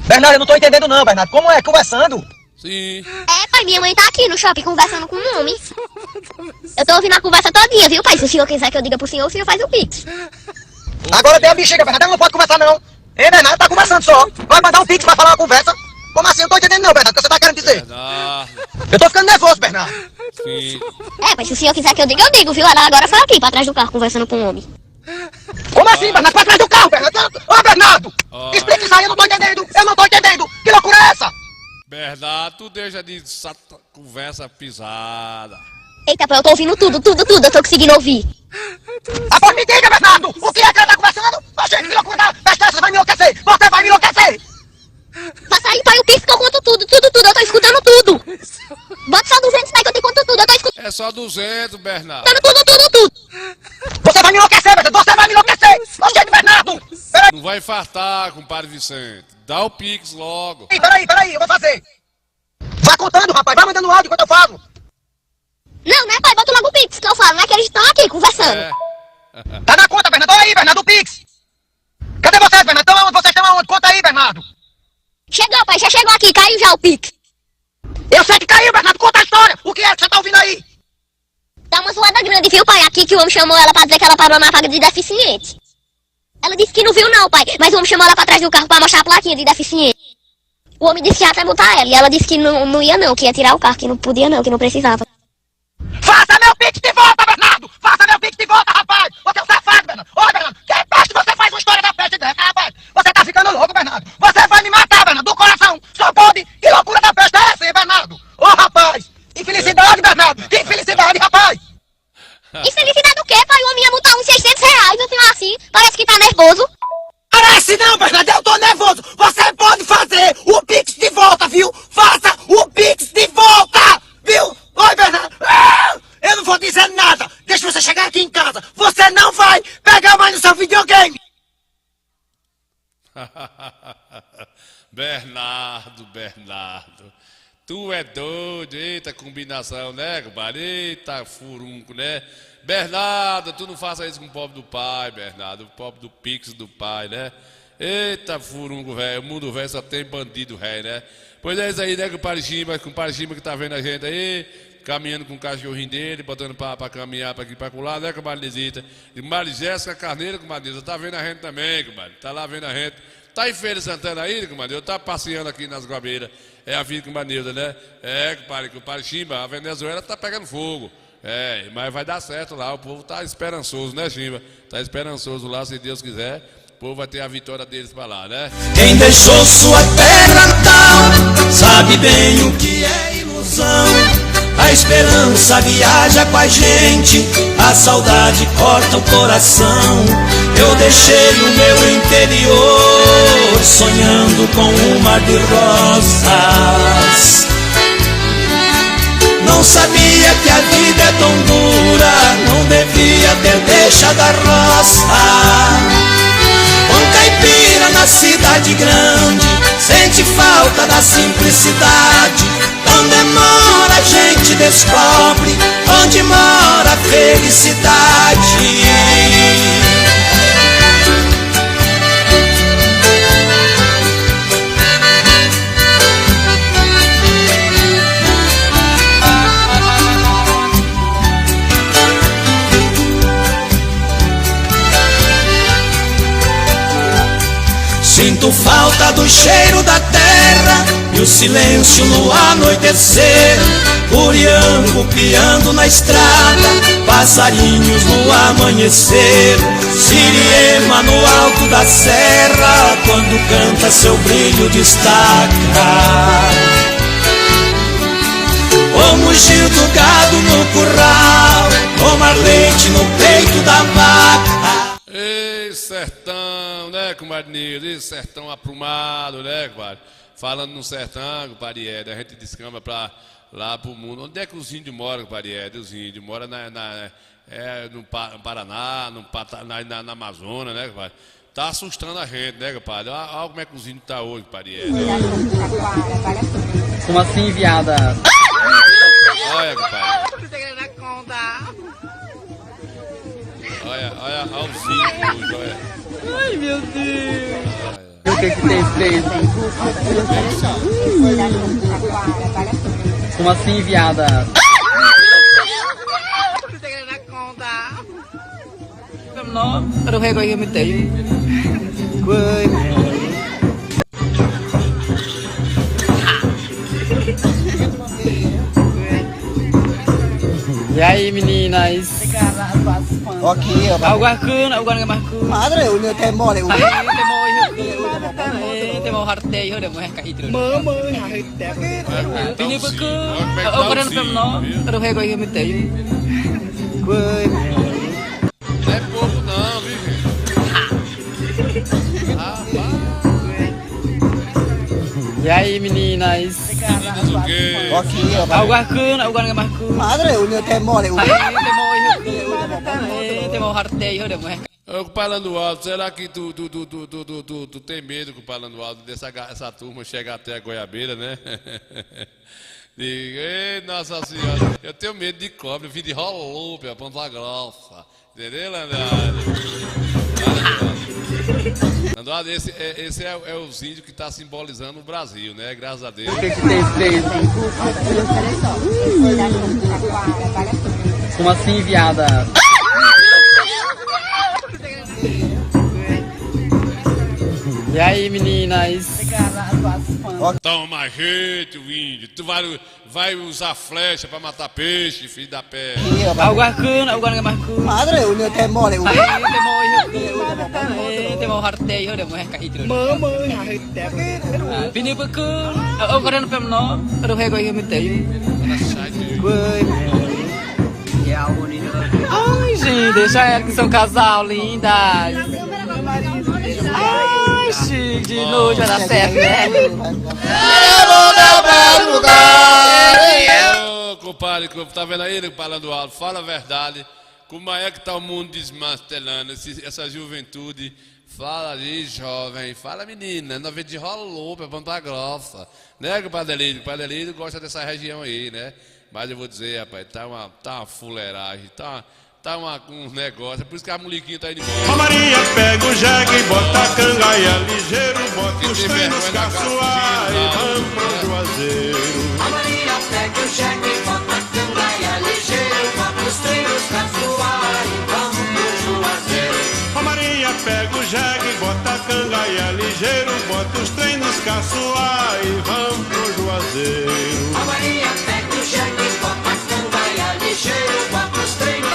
E: Bernardo, eu não tô entendendo não, Bernardo. Como é? Conversando?
G: Sim.
K: É, pai, minha mãe tá aqui no shopping conversando com um homem. Eu tô ouvindo a conversa todinha, viu, pai? Se o senhor quiser que eu diga pro senhor, o senhor faz o pix.
E: Agora tem a bexiga, Bernardo. Ela não pode conversar não. Hein, Bernardo? Tá conversando só. Vai mandar um pix pra falar uma conversa. Como assim? Eu não tô entendendo não, Bernardo. O que você tá querendo dizer?
G: Bernardo.
E: Eu tô ficando nervoso, Bernardo.
G: Sim.
K: É, mas se o senhor quiser que eu digo, viu? Ela agora foi aqui, pra trás do carro, conversando com um homem.
E: Como assim, Bernardo? Pra trás do carro, Bernardo. Ô, Bernardo! Explica isso aí, eu não tô entendendo. Eu não tô entendendo. Que loucura é essa?
G: Bernardo, tu deixa de conversa pisada.
K: Eita, pai, eu tô ouvindo tudo, eu tô conseguindo ouvir.
E: Ah, pô, me diga, Bernardo. O que é que ela tá conversando? Oxe, que loucura. Você vai me enlouquecer. Você vai me enlouquecer.
K: Passa aí, pai, o pix que eu conto tudo, eu tô escutando tudo. Bota só 200 aí que eu te conto tudo, eu tô escutando
G: É só 200, Bernardo.
K: tudo.
E: Você vai me enlouquecer, Bernardo. Você vai me enlouquecer. Oxe, Bernardo. Peraí,
G: Não vai infartar, compadre Vicente. Dá o pix logo.
E: peraí, eu vou fazer. Vai contando, rapaz. Vai mandando áudio enquanto eu falo.
K: Não, né, pai, bota logo o pix que eu falo, não é que eles estão aqui conversando.
G: É.
E: Tá na conta, Bernardo. Olha aí, Bernardo, o pix. Cadê vocês, Bernardo? Estão aonde? Vocês estão aonde? Conta aí, Bernardo.
K: Chegou, pai, já chegou aqui, caiu já o pix.
E: Eu sei que caiu, Bernardo. Conta a história. O que é que você tá ouvindo aí?
K: Tá uma zoada grande, viu, pai, aqui que o homem chamou ela pra dizer que ela parou na vaga de deficiente. Ela disse que não viu não, pai, mas o homem chamou ela pra trás do carro pra mostrar a plaquinha de deficiente. O homem disse que ia até botar ela, e ela disse que não ia não, que ia tirar o carro, que não podia não, que não precisava.
E: Faça meu pix de volta, Bernardo! Faça meu pix de volta, rapaz! Você é um safado, Bernardo! Ô, Bernardo, que peste você faz uma história da peste dessa, rapaz! Você tá ficando louco, Bernardo! Você vai me matar, Bernardo, do coração! Só pode! Que loucura da peste é essa, hein, Bernardo? Ô, rapaz! Infelicidade, Bernardo! Infelicidade, rapaz!
K: Infelicidade do quê, pai? O homem ia botar uns R$600, assim, assim, parece que tá nervoso.
E: Parece não, Bernardo! Eu tô nervoso! Você pode fazer o pix de volta, viu? Faça o pix de volta! Viu? Oi, Bernardo! Eu não vou dizer nada! Deixa você chegar aqui em casa! Você não vai pegar mais no seu videogame!
G: Bernardo. Tu é doido, eita combinação, né, compadre? Eita furunco, né? Bernardo, tu não faça isso com o pobre do pai, Bernardo. O pobre do pix do pai, né? Eita furunco, velho. O mundo velho só tem bandido, velho, né? Pois é isso aí, né, compadre Chimba que tá vendo a gente aí, caminhando com o cachorrinho dele, botando pra caminhar pra aqui pra colar, né, compadre Lisita? E Mari Jéssica Carneiro, compadre Lisita, tá vendo a gente também, compadre. Tá lá vendo a gente. Tá em Feira de Santana aí, compadre? Eu tá passeando aqui nas Guabeiras. É a vida com a Neuza, né? É, compadre Chimba, a Venezuela tá pegando fogo. É, mas vai dar certo lá, o povo tá esperançoso, né, Chimba? Tá esperançoso lá, se Deus quiser. O povo vai ter a vitória deles pra lá, né?
A: Quem deixou sua terra natal sabe bem o que é ilusão. ilusão. A esperança viaja com a gente, a saudade corta o coração. Eu deixei o meu interior sonhando com um mar de rosas. Não sabia que a vida é tão dura, não devia ter deixado a roça. Um caipira na cidade grande sente falta da simplicidade. Não demora, a gente descobre onde mora a felicidade. Sinto falta do cheiro da terra e o silêncio no anoitecer. Uriango piando na estrada, passarinhos no amanhecer. Siriema no alto da serra, quando canta seu brilho destaca. O mugir do gado no curral, tomar leite no peito da vaca.
G: Ei, sertão, né, comadre Nildo? Ei, sertão aprumado, né, comadre? Falando no sertão, compadre Ed, a gente descamba pra lá pro mundo. Onde é que os índios moram, compadre Ed? Os índios moram no Paraná, na Amazônia, né, compadre? Tá assustando a gente, né, compadre? Olha como é que os índios tá hoje, compadre Ed.
L: Como assim, viada?
G: Olha, compadre. Olha os índios hoje, olha.
L: Ai, meu Deus. O que tem feito? Como assim, viada? Não, eu rego aí, eu me tenho. E aí, meninas?
E: Aqui,
L: algo arcano, algo não é marcano.
E: Madre, eu não tenho mole.
L: Tem hartei, eu devo recair.
G: Pini
L: porque eu quero não, eu rego aí, eu me tenho.
G: Não é pouco não, viu, gente?
L: E aí, meninas?
G: Meninas o quê?
E: Aqui,
L: algo arcano, algo não é marcano.
E: Madre, eu não tenho mole.
L: Tem hartei, eu devo recair.
G: Ô, Palando Alto, será que tu tem medo, com o Palando Alto, essa turma chegar até a goiabeira, né? Diga, ei, Nossa Senhora, eu tenho medo de cobra, eu vim de rolou, pela Ponta Grossa. Entendeu, Landrade? Landrade, esse é os índios que está simbolizando o Brasil, né? Graças a Deus.
L: O que tem feito? Como assim, viada? E aí, meninas?
G: Toma jeito, índio. Tu vai usar flecha pra matar peixe, filho da pé.
L: Algo arcano, algo não é marcano.
E: Madre, eu não tenho mole.
L: Tem hartei, eu devo recair. Pini porque eu quero não, eu rego aí, eu me tenho. Ai, gente, deixa ela que são casal, lindas. Ai, chique, de noite vai dar certo, né?
G: Ô, compadre, tá vendo aí, falando alto? Fala a verdade. Como é que tá o mundo desmantelando, essa juventude? Fala aí, jovem. Fala, menina. Nós vemos de rolou pra Ponta Grossa. Né, compadre Delírio? O compadre Delírio gosta dessa região aí, né? Mas eu vou dizer, rapaz, tá uma fuleiragem, tá um negócio, é por isso que a molequinha tá indo embora.
A: A Maria pega o jegue e bota a cangaia ligeiro, bota os treinos caçoar e vamos pro Juazeiro. A Maria pega o jegue e bota a cangaia ligeiro, bota os treinos caçoar e vamos pro Juazeiro. A Maria pega o jegue e bota a cangaia ligeiro, bota os treinos caçoar e vamos pro Juazeiro. A Maria pega o jegue e bota a cangaia ligeiro, bota os treinos.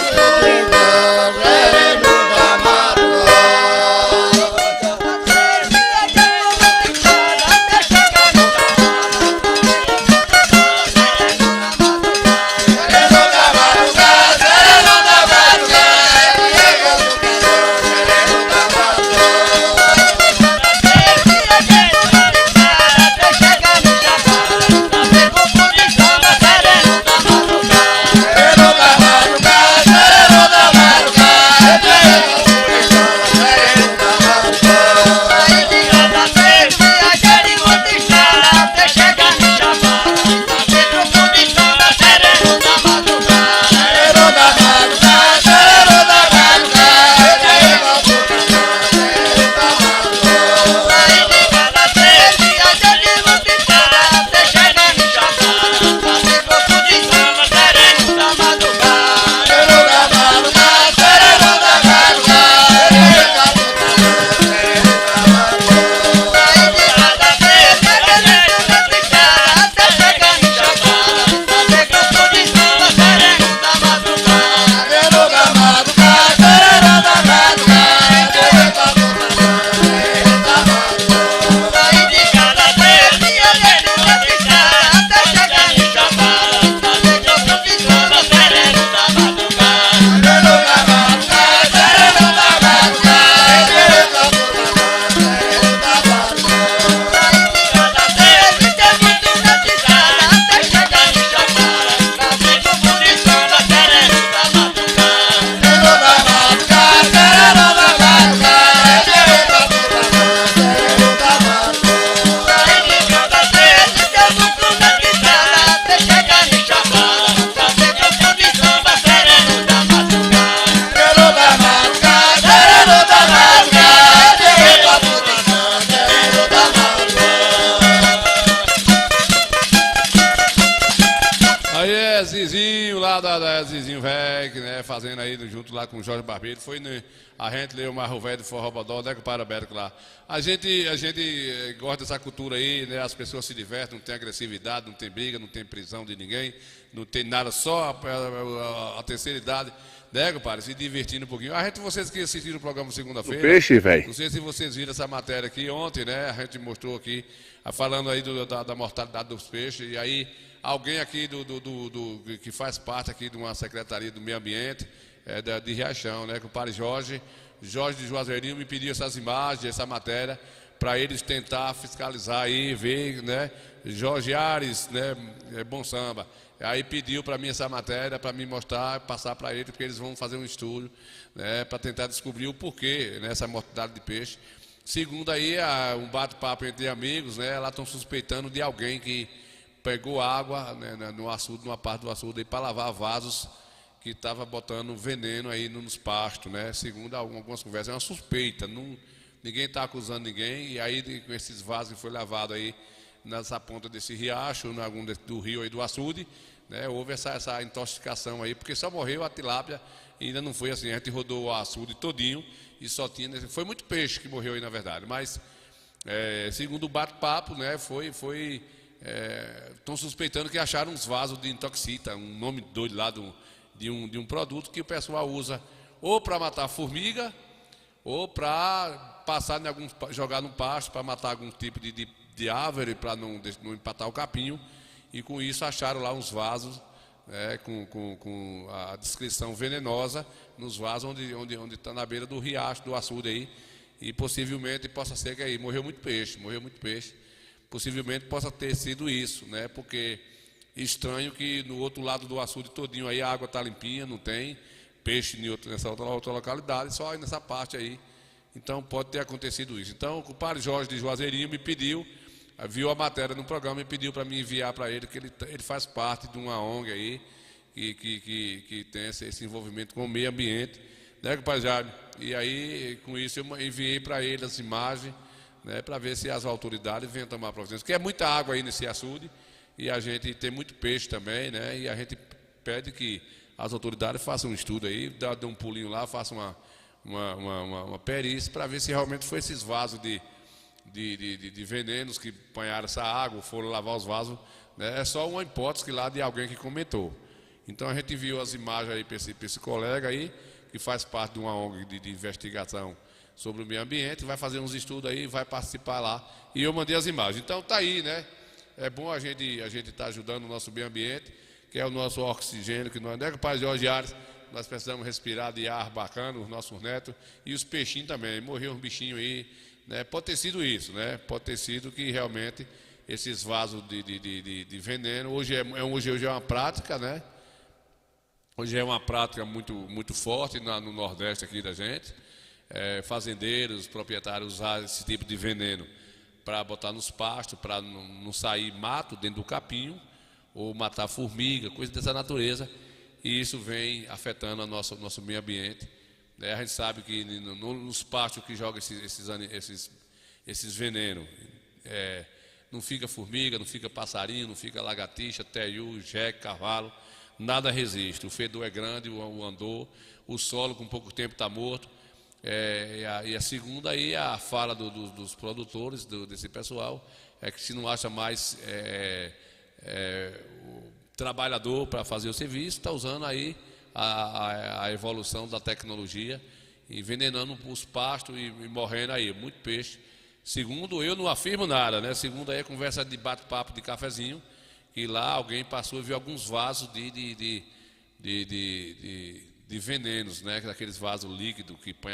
G: é Zizinho Velho, né, fazendo aí junto lá com o Jorge Barbeiro. Foi a gente leu o Marro Velho do Forró Bodó, né, com o Paraberto lá. A gente gosta dessa cultura aí, né, as pessoas se divertem, não tem agressividade, não tem briga, não tem prisão de ninguém, não tem nada, só a terceira idade, né, compadre, se divertindo um pouquinho. A gente, vocês que assistiram o programa segunda-feira,
M: peixe, velho.
G: não sei se vocês viram essa matéria aqui ontem, né, a gente mostrou aqui, falando aí da mortalidade dos peixes, e aí alguém aqui que faz parte aqui de uma secretaria do meio ambiente, de Riachão, né, compadre Jorge de Juazeirinho me pediu essas imagens, essa matéria, para eles tentar fiscalizar aí, ver, né, Jorge Ares, né, Bom Samba. Aí pediu para mim essa matéria, para me mostrar, passar para eles, porque eles vão fazer um estudo, né, para tentar descobrir o porquê, né, essa mortalidade de peixe. Segundo aí, um bate-papo entre amigos, né, lá estão suspeitando de alguém que pegou água, né, no açude, numa parte do açude, para lavar vasos que estava botando veneno aí nos pastos, né? Segundo algumas conversas, é uma suspeita, ninguém está acusando ninguém, e aí com esses vasos que foi lavado aí nessa ponta desse riacho, do rio aí do açude, né? Houve essa intoxicação aí, porque só morreu a tilápia, e ainda não foi assim, a gente rodou o açude todinho, e só tinha, foi muito peixe que morreu aí na verdade, mas segundo o bate-papo, né, estão suspeitando que acharam uns vasos de intoxita, um nome doido lá de um produto que o pessoal usa ou para matar formiga ou para passar jogar no pasto para matar algum tipo de árvore para não empatar o capinho, e com isso acharam lá uns vasos, né, com a descrição venenosa nos vasos onde está na beira do riacho, do açude aí, e possivelmente possa ser que aí morreu muito peixe, possivelmente possa ter sido isso, né, porque estranho que no outro lado do açude todinho aí a água está limpinha, não tem peixe nessa outra localidade, só aí nessa parte aí. Então pode ter acontecido isso. Então o compadre Jorge de Juazeirinho me pediu, viu a matéria no programa e pediu para me enviar para ele, que ele faz parte de uma ONG aí que tem esse envolvimento com o meio ambiente, né, compadre Jaime? E aí com isso eu enviei para ele as imagens, né, para ver se as autoridades vêm tomar providência, porque é muita água aí nesse açude. E a gente tem muito peixe também, né? E a gente pede que as autoridades façam um estudo aí, dê um pulinho lá, façam uma perícia para ver se realmente foi esses vasos de venenos que apanharam essa água, foram lavar os vasos, né? É só uma hipótese que lá de alguém que comentou. Então a gente viu as imagens aí para esse colega aí, que faz parte de uma ONG de investigação sobre o meio ambiente, vai fazer uns estudos aí, vai participar lá. E eu mandei as imagens. Então tá aí, né? É bom a gente estar ajudando o nosso meio ambiente, que é o nosso oxigênio, que nós, né, compadre Jorge Ares, nós precisamos respirar de ar bacana, os nossos netos, e os peixinhos também, morreu um bichinho aí, né, pode ter sido isso, né, pode ter sido que realmente esses vasos de veneno, hoje é uma prática, né, hoje é uma prática muito forte no Nordeste aqui da gente, fazendeiros, proprietários usar esse tipo de veneno para botar nos pastos, para não sair mato dentro do capinho, ou matar formiga, coisa dessa natureza, e isso vem afetando o nosso meio ambiente, né? A gente sabe que nos pastos que jogam esses venenos, não fica formiga, não fica passarinho, não fica lagartixa, teiu, jegue, cavalo, nada resiste, o fedor é grande, o andor, o solo com pouco tempo está morto. E a segunda aí, a fala dos produtores, desse pessoal, é que se não acha mais o trabalhador para fazer o serviço, está usando aí a evolução da tecnologia, envenenando os pastos e morrendo aí, muito peixe. Segundo eu, não afirmo nada, né? Segundo aí a conversa de bate-papo de cafezinho, que lá alguém passou e viu alguns vasos de venenos, né? Daqueles vasos líquidos que põe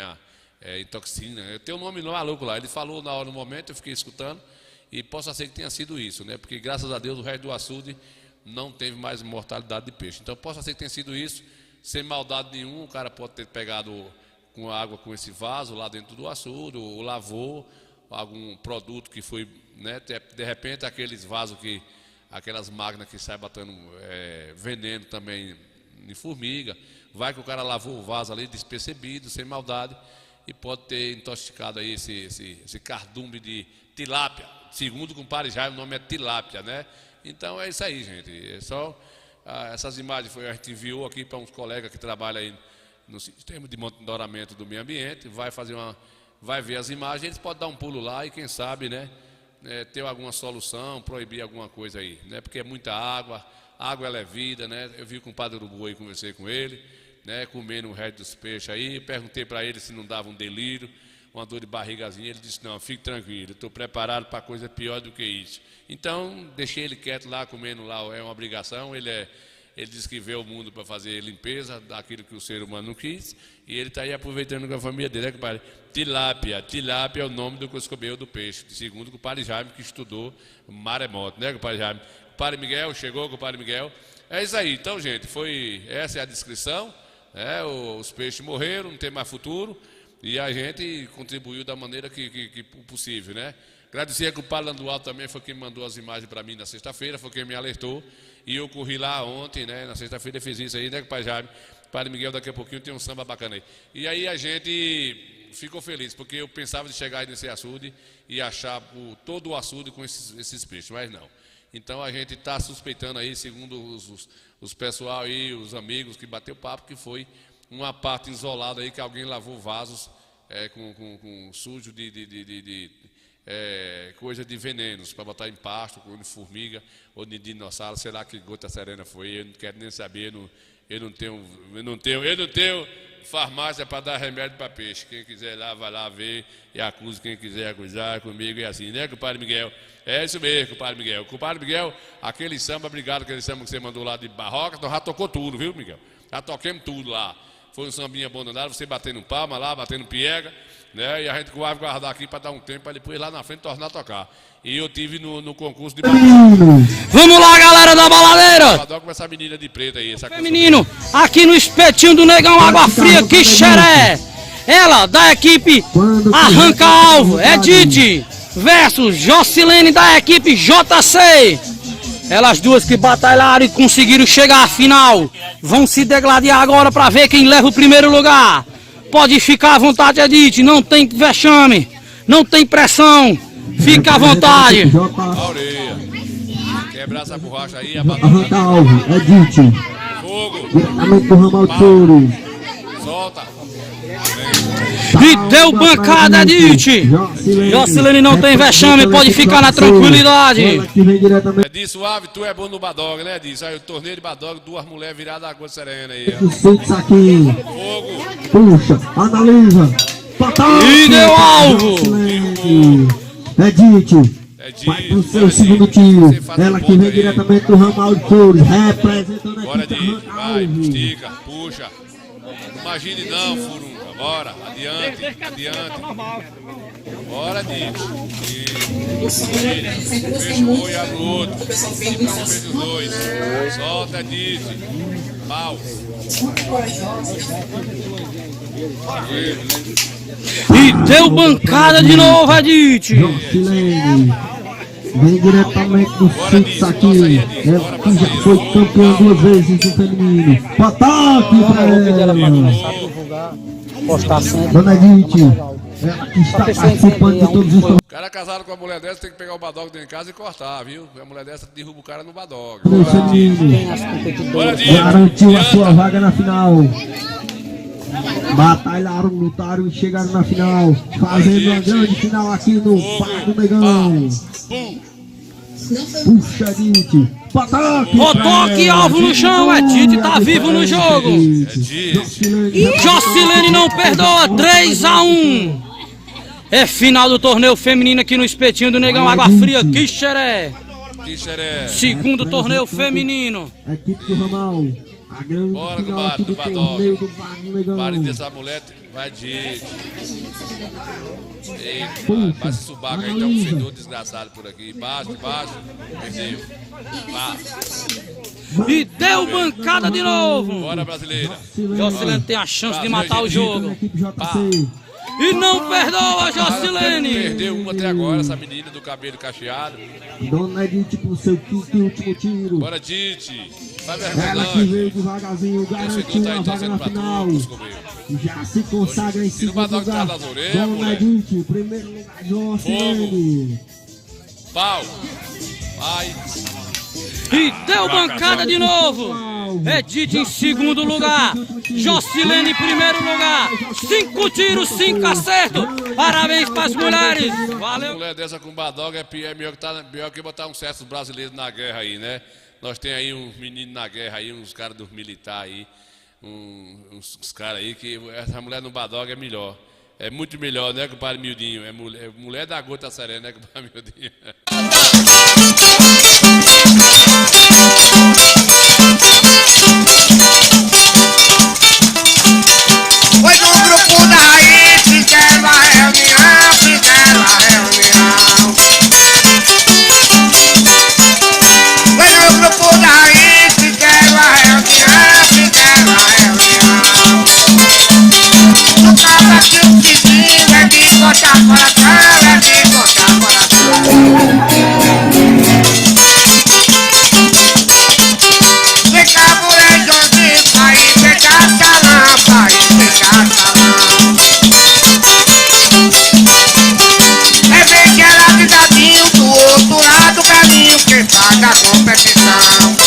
G: em toxina. Eu tenho um nome maluco lá. Ele falou na hora, no momento, eu fiquei escutando, e possa ser que tenha sido isso, né? Porque graças a Deus o resto do açude não teve mais mortalidade de peixe. Então possa ser que tenha sido isso, sem maldade nenhuma. O cara pode ter pegado com água com esse vaso lá dentro do açude, ou lavou algum produto que foi, né? De repente aqueles vasos aquelas máquinas que saem batendo veneno também em formiga. Vai que o cara lavou o vaso ali despercebido, sem maldade, e pode ter intoxicado aí esse cardume de tilápia. Segundo o compadre Jaime, o nome é tilápia, né? Então é isso aí, gente. É só essas imagens a gente enviou aqui para uns colegas que trabalham aí no sistema de monitoramento do meio ambiente, vai ver as imagens, eles podem dar um pulo lá e quem sabe, né, ter alguma solução, proibir alguma coisa aí, né, porque é muita água, água ela é vida, né, eu vi com o Padre Urubu aí, conversei com ele, né, comendo o resto dos peixes aí, perguntei para ele se não dava um delírio, uma dor de barrigazinha, ele disse, não, fique tranquilo, estou preparado para coisa pior do que isso. Então, deixei ele quieto lá, comendo lá, é uma obrigação, ele disse que veio ao mundo para fazer limpeza daquilo que o ser humano não quis, e ele está aí aproveitando com a família dele, né, compadre? Tilápia é o nome do que escolheu do peixe, segundo o compadre Jaime, que estudou maremoto, né, compadre Jaime? O compadre Miguel, chegou o compadre Miguel, é isso aí, então, gente, essa é a descrição, os peixes morreram, não tem mais futuro, e a gente contribuiu da maneira que possível, né? Agradecer que o Padre Landual também foi quem mandou as imagens para mim na sexta-feira, foi quem me alertou. E eu corri lá ontem, né? Na sexta-feira eu fiz isso aí, né, Pai Jaime? Padre Miguel, daqui a pouquinho tem um samba bacana aí. E aí a gente ficou feliz, porque eu pensava de chegar aí nesse açude e achar todo o açude com esses peixes, mas não. Então a gente está suspeitando aí, segundo os pessoal aí, os amigos que bateu papo, que foi uma parte isolada aí que alguém lavou vasos com sujo de coisa de venenos para botar em pasto, com formiga ou de dinossauro, sei lá que gota serena foi, eu não quero nem saber, eu não tenho farmácia para dar remédio para peixe. Quem quiser lá, vai lá ver e acusa quem quiser acusar comigo, é assim, né, compadre Miguel? É isso mesmo, compadre Miguel. Compadre Miguel, aquele samba, obrigado, aquele samba que você mandou lá de Barroca, então já tocou tudo, viu, Miguel? Já toquemos tudo lá. Foi um sambinha abandonado, você batendo palma lá, batendo piega, né? E a gente vai guardar aqui para dar um tempo para depois lá na frente tornar a tocar. E eu tive no concurso de
L: Vamos lá, galera da baladeira!
G: Com essa menina de preta aí, essa
L: feminino, aqui no espetinho do Negão Água Fria, Quixeré. Ela, da equipe Arranca Alvo, Edith, versus Jocilene, da equipe JC. Elas duas que batalharam e conseguiram chegar à final. Vão se degladiar agora para ver quem leva o primeiro lugar. Pode ficar à vontade, Edith. Não tem vexame, não tem pressão. Fica à vontade.
G: Quebrar essa borracha aí,
M: Arranca Alvo, Edith.
G: Fogo.
M: Diretamente do Ramal de Touro.
G: Solta.
L: E deu bancada, Edith. Jocilene não tem vexame, pode ficar na tranquilidade.
G: Edith suave, tu é bom no badog, né, Edith? Aí o torneio de badog, duas mulheres viradas a água serena aí.
M: Aqui.
G: Fogo.
M: Puxa, analisa.
L: E deu alvo.
M: Edith. Vai pro seu segundo tiro. Ela que vem diretamente do Ramal de Touro, representando
G: bora,
M: aqui.
G: Edith, vai, estica, puxa. Não imagine não, Furunga. Bora, adiante. Bora, Edith. Fecha o oi, abre o outro. Fecha os dois. Solta, Edith. Pau.
L: E deu bancada de novo, Edith.
M: Vem diretamente do Fix aqui. Ela que já foi campeã 2 vezes no feminino. Ataque pra ela. Dona Edith, ela que está participando de todos os torneios.
G: O cara casado com a mulher dessa tem que pegar o badog dentro de casa e cortar, viu? A mulher dessa derruba o cara no badog.
M: Garantiu a sua vaga na final. Batalharam, lutaram e chegaram na final. Fazendo uma grande final aqui no Bar do Negão. Puxa, Edith.
L: Botou aqui alvo no chão, Edith tá vivo no jogo. Jocilene não perdoa, 3-1. É final do torneio feminino aqui no espetinho do Negão Água Fria, Quixeré. Segundo torneio feminino.
M: Equipe do Ramal. A grande
G: bora,
M: final aqui do torneio do Bar do Negão.
G: Pare dessa mulher, vai de... Eita, mas esse subaco aí tá um fedor desgraçado por aqui. Baixo, perdeu.
L: E deu bancada de novo.
G: Bora, brasileira.
L: Jocilene tem a chance de matar o jogo. E não perdoa, Jocilene.
G: Perdeu uma até agora, essa menina do cabelo cacheado.
M: Dona Edith pro seu quinto e último tiro.
G: Bora, Tite.
M: Ela que veio devagarzinho, garantiu uma vaga na final. Já se consagra em segundo lugar. Dona Edith, primeiro lugar, Jocilene.
G: Pau. Vai.
L: E deu bancada de novo. Edith em segundo lugar. Jocilene em primeiro lugar. 5 tiros, 5 acertos. Parabéns para as mulheres. Valeu.
G: Mulher dessa com Badoga é pior que botar uns certos brasileiros na guerra aí, né? Nós tem aí uns meninos na guerra aí, uns caras dos militares aí. Uns caras aí que essa mulher no Badoga é melhor. É muito melhor, né, compadre Mildinho? É mulher da gota serena, né, compadre Mildinho?
E: Foi no grupo daí, fizeram a reunião, fizeram a reunião. Foi no grupo daí, fizeram a reunião, fizeram a reunião. No caso aqui o vizinho é de cortar coração, é de cortar coração. Vem cá, mulher, Josinho, pai, pegar salão, pai, pegar salão. É bem que ela ligadinho do outro lado do caminho, quem faz a competição.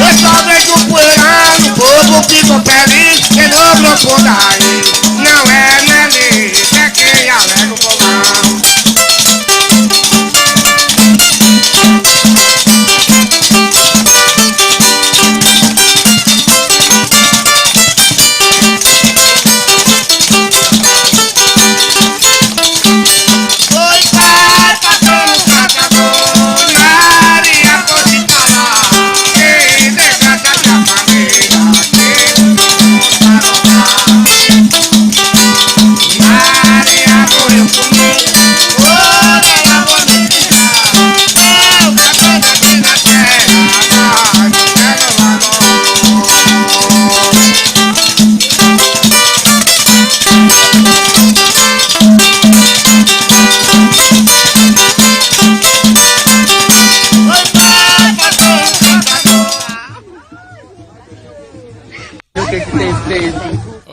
E: Eu só vejo poeirão no povo, fico feliz, que no grupo daí não é Nelly, é quem alega o povão.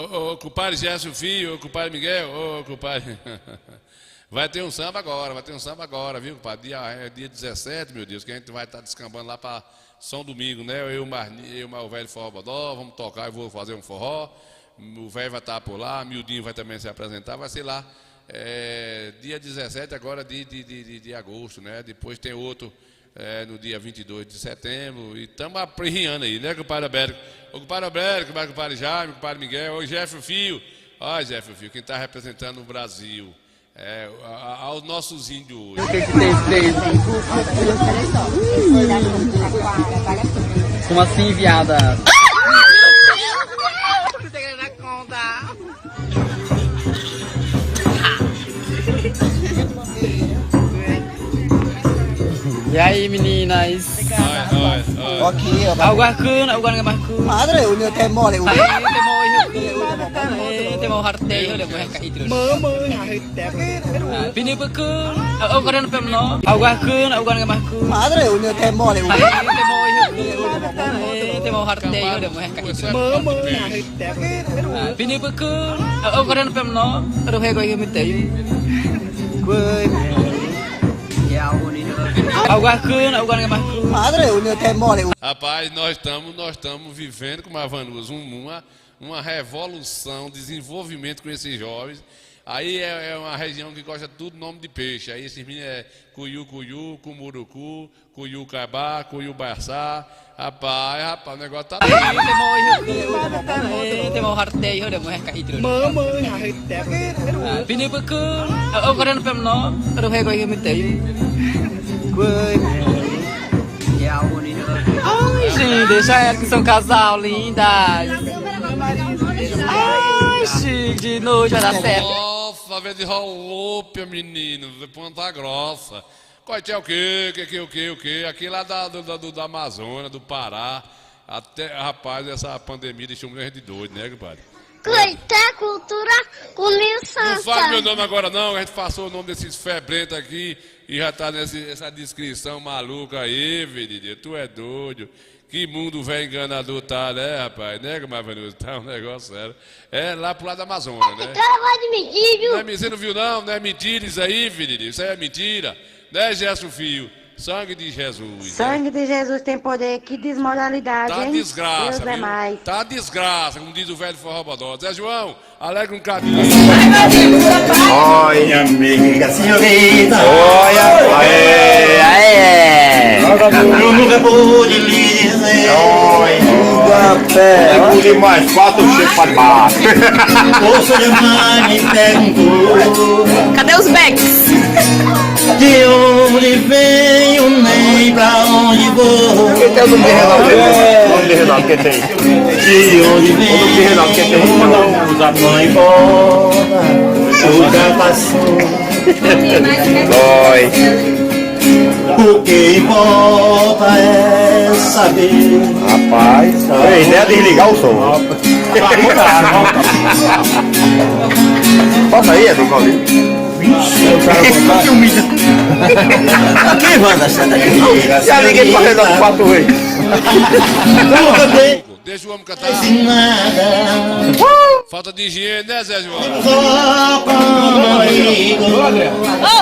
G: Ô, compadre Gerson Filho, ô, compadre Miguel, ô, compadre. Vai ter um samba agora, viu, compadre? Dia 17, meu Deus, que a gente vai estar descambando lá para São Domingo, né? Eu e o velho Forró Bodó, vamos tocar, eu vou fazer um forró. O velho vai estar por lá, Mildinho vai também se apresentar, vai ser lá. Dia 17 agora de agosto, né? Depois tem outro no dia 22 de setembro. E estamos aperreando aí, né, compadre Alberto? Ô, compadre Alberto, compadre Jaime, compadre Miguel, ô, Jefferson Filho. Ó, Jefferson Filho, quem está representando o Brasil. Aos nossos índios hoje.
N: O que tem? Como assim, viada? E aí, meninas?
E: Aqui,
N: algo arcano, algo arcano.
E: Madre, unyo temo le.
N: Temo hartei, olha, vou recair terus. Pini bekun, algo arcano pemno. Algo arcano, algo arcano.
E: Madre, unyo temo le.
N: Temo hartei, olha, vou recair terus. Pini bekun, algo arcano pemno. Terus recair mitei.
G: Rapaz, nós estamos vivendo, como a Vanusa, uma revolução, desenvolvimento com esses jovens. Aí é uma região que gosta tudo nome de peixe. Aí esses meninos é cuiu, cumurucu, cuiu cabá, cuiu barçá. Rapaz, o negócio tá
N: Ai, gente, deixa ela que são um casal lindas. Ai, chique, de noite vai dar certo.
G: Nossa, vez de rolópia, menino, ponta grossa. Coite é o quê? O quê? Aqui lá da Amazônia, do Pará. Até, rapaz, essa pandemia deixou muita gente doida, né, compadre?
K: Coité, cultura, começa.
G: Não fale meu nome agora não, a gente passou o nome desses febrentos aqui e já tá nessa descrição maluca aí, Vididia. Tu é doido. Que mundo velho enganador tá, né, rapaz? Né, Mavanusa? Tá um negócio sério. É lá pro lado da Amazônia, né?
K: Então vai de mentir, viu?
G: Não é, você não viu não? Não é mentira isso aí, Vididia? Isso aí é mentira. Né, Gerson Filho? Sangue de Jesus.
H: Sangue de Jesus tem poder, que desmoralidade,
G: Tá
H: hein?
G: desgraça,
H: Deus é
G: viu?
H: mais.
G: Tá desgraça, como diz o velho forró bodó. Zé João, alegra um cadinho.
O: Olha, amiga, senhorita. Olha, aê. Eu nunca pude lhe dizer. Olha, pude mais 4 cheios para baixo. O senhor mãe me perguntou.
P: Cadê os becks?
O: De onde venho, nem pra onde vou. Quem tem o nome de Renato? O nome de Renato, quem tem? De onde venho, o nome de Renato, quem tem? Vamos mandar um zap. Não importa, o já passou. Oi. O que importa é saber. Rapaz, a ideia de desligar o som. Bota aí, Edson Paulinho. Que humilha. Quem manda essa daqui? Já liguei pra Renato 4 vezes.
G: Deixa o homem cantar. Falta de higiene, né, Zé João?
P: Ô,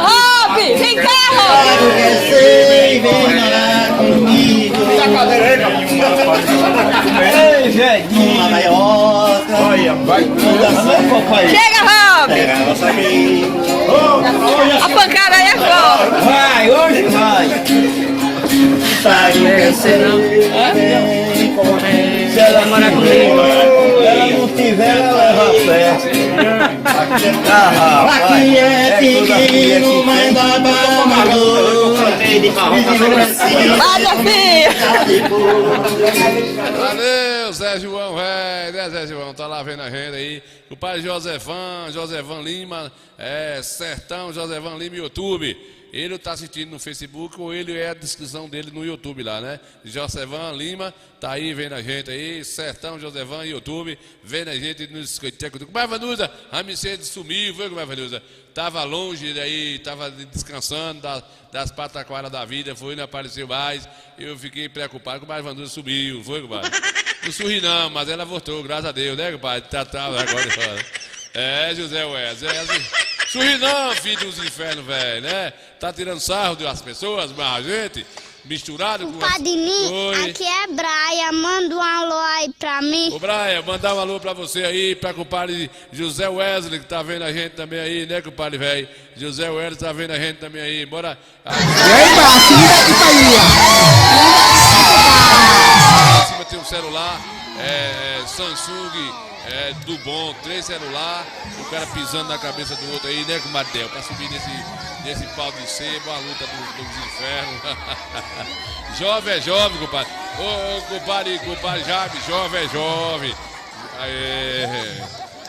P: Rob! Vem cá, Rob!
O: Ei, velhinho.
P: Chega, Rob! A pancada aí agora!
O: Vai, hoje vai! Se ela morar comigo, ela não tiver, ela leva a fé. Aqui é pequeno, mas dá pra amador.
P: Olha, filho!
G: Valeu, Zé João, velho, né, Zé João? Tá lá vendo a gente aí. O pai Josevan Lima, Sertão Josevan Lima, YouTube. Ele tá assistindo no Facebook ou ele é a descrição dele no YouTube lá, né? Josevan Lima, tá aí vendo a gente aí. Sertão Josevan, YouTube, vendo a gente no discoteco. Como é, Vanusa? A Mercedes sumiu, foi como é, Vanusa? Tava longe daí, tava descansando das pataquaras da vida, foi, não apareceu mais. Eu fiquei preocupado, como a Vanusa sumiu, foi, compadre? Não sorri não, mas ela voltou, graças a Deus, né, compadre? Tá agora. José Wesley. Sorri não, filho dos infernos, velho, né? Tá tirando sarro das pessoas, mas a gente, misturado com...
K: Padrinho, aqui é Braia, manda um alô aí pra mim.
G: Ô, Braia, mandar um alô pra você aí, pra compadre José Wesley, que tá vendo a gente também aí, né, compadre, velho? José Wesley tá vendo a gente também aí, bora... Em cima tem um celular, Samsung... do bom, 3 celulares, o cara pisando na cabeça do outro aí, né, com o Matel, pra subir nesse pau de sebo, a luta dos infernos. Jovem é jovem, compadre. Ô, compadre Jabe, jovem é jovem.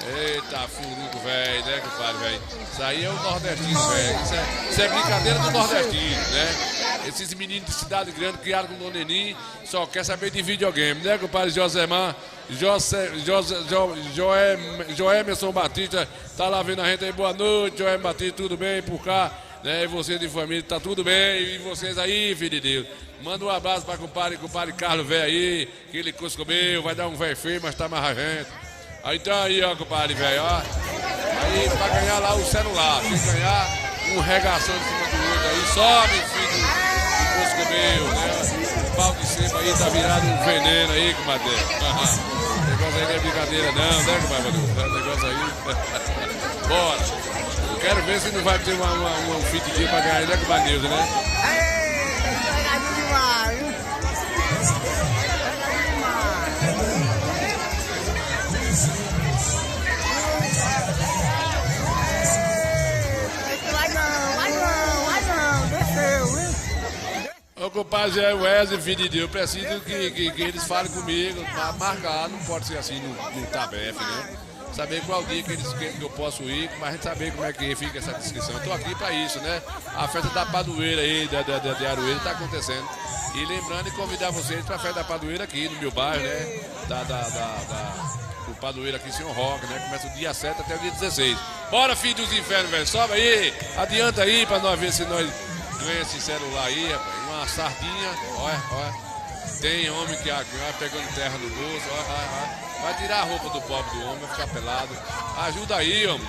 G: Eita, furuco, velho, né, compadre, velho? Isso aí é o nordestino, velho. Isso é brincadeira do nordestino, né? Esses meninos de cidade grande criados com Dona Nenin só quer saber de videogame, né, compadre Josemar? Joemerson Batista tá lá vendo a gente aí. Boa noite, Joemerson Batista, tudo bem por cá? Né? E você de família, tá tudo bem? E vocês aí, filho de Deus? Manda um abraço pra compadre Carlos, velho aí, que ele comeu, vai dar um velho feio, mas tá mais rajento. Aí tá aí, ó, compadre, velho, ó. Aí pra ganhar lá o celular, tem que ganhar um regação em cima do outro aí, sobe, filho de comeu, né? O pau de cima aí tá virado um veneno aí, comadre. O negócio aí não é brincadeira não, né, comadre? O negócio aí. Bora. Eu quero ver se não vai ter um fit aqui pra ganhar, né, comadre Neuza, né? Ô, compadre Wesley, filho de Deus, eu preciso que eles falem comigo, marcar, não pode ser assim no TABEF, né? Saber qual dia que eu posso ir, mas a gente saber como é que fica essa descrição. Eu tô aqui pra isso, né? A festa da Padoeira aí, de Aroeira, tá acontecendo. E lembrando e convidar vocês pra festa da Padoeira aqui no meu bairro, né? Do Padoeira aqui, Senhor Roque, né? Começa o dia 7 até o dia 16. Bora, filho dos infernos, velho, sobe aí, adianta aí pra nós ver se nós ganhamos esse celular aí, rapaz. Uma sardinha, olha. Tem homem que vai pegando terra no bolso, olha. Vai tirar a roupa do pobre do homem, vai ficar pelado. Ajuda aí, homem.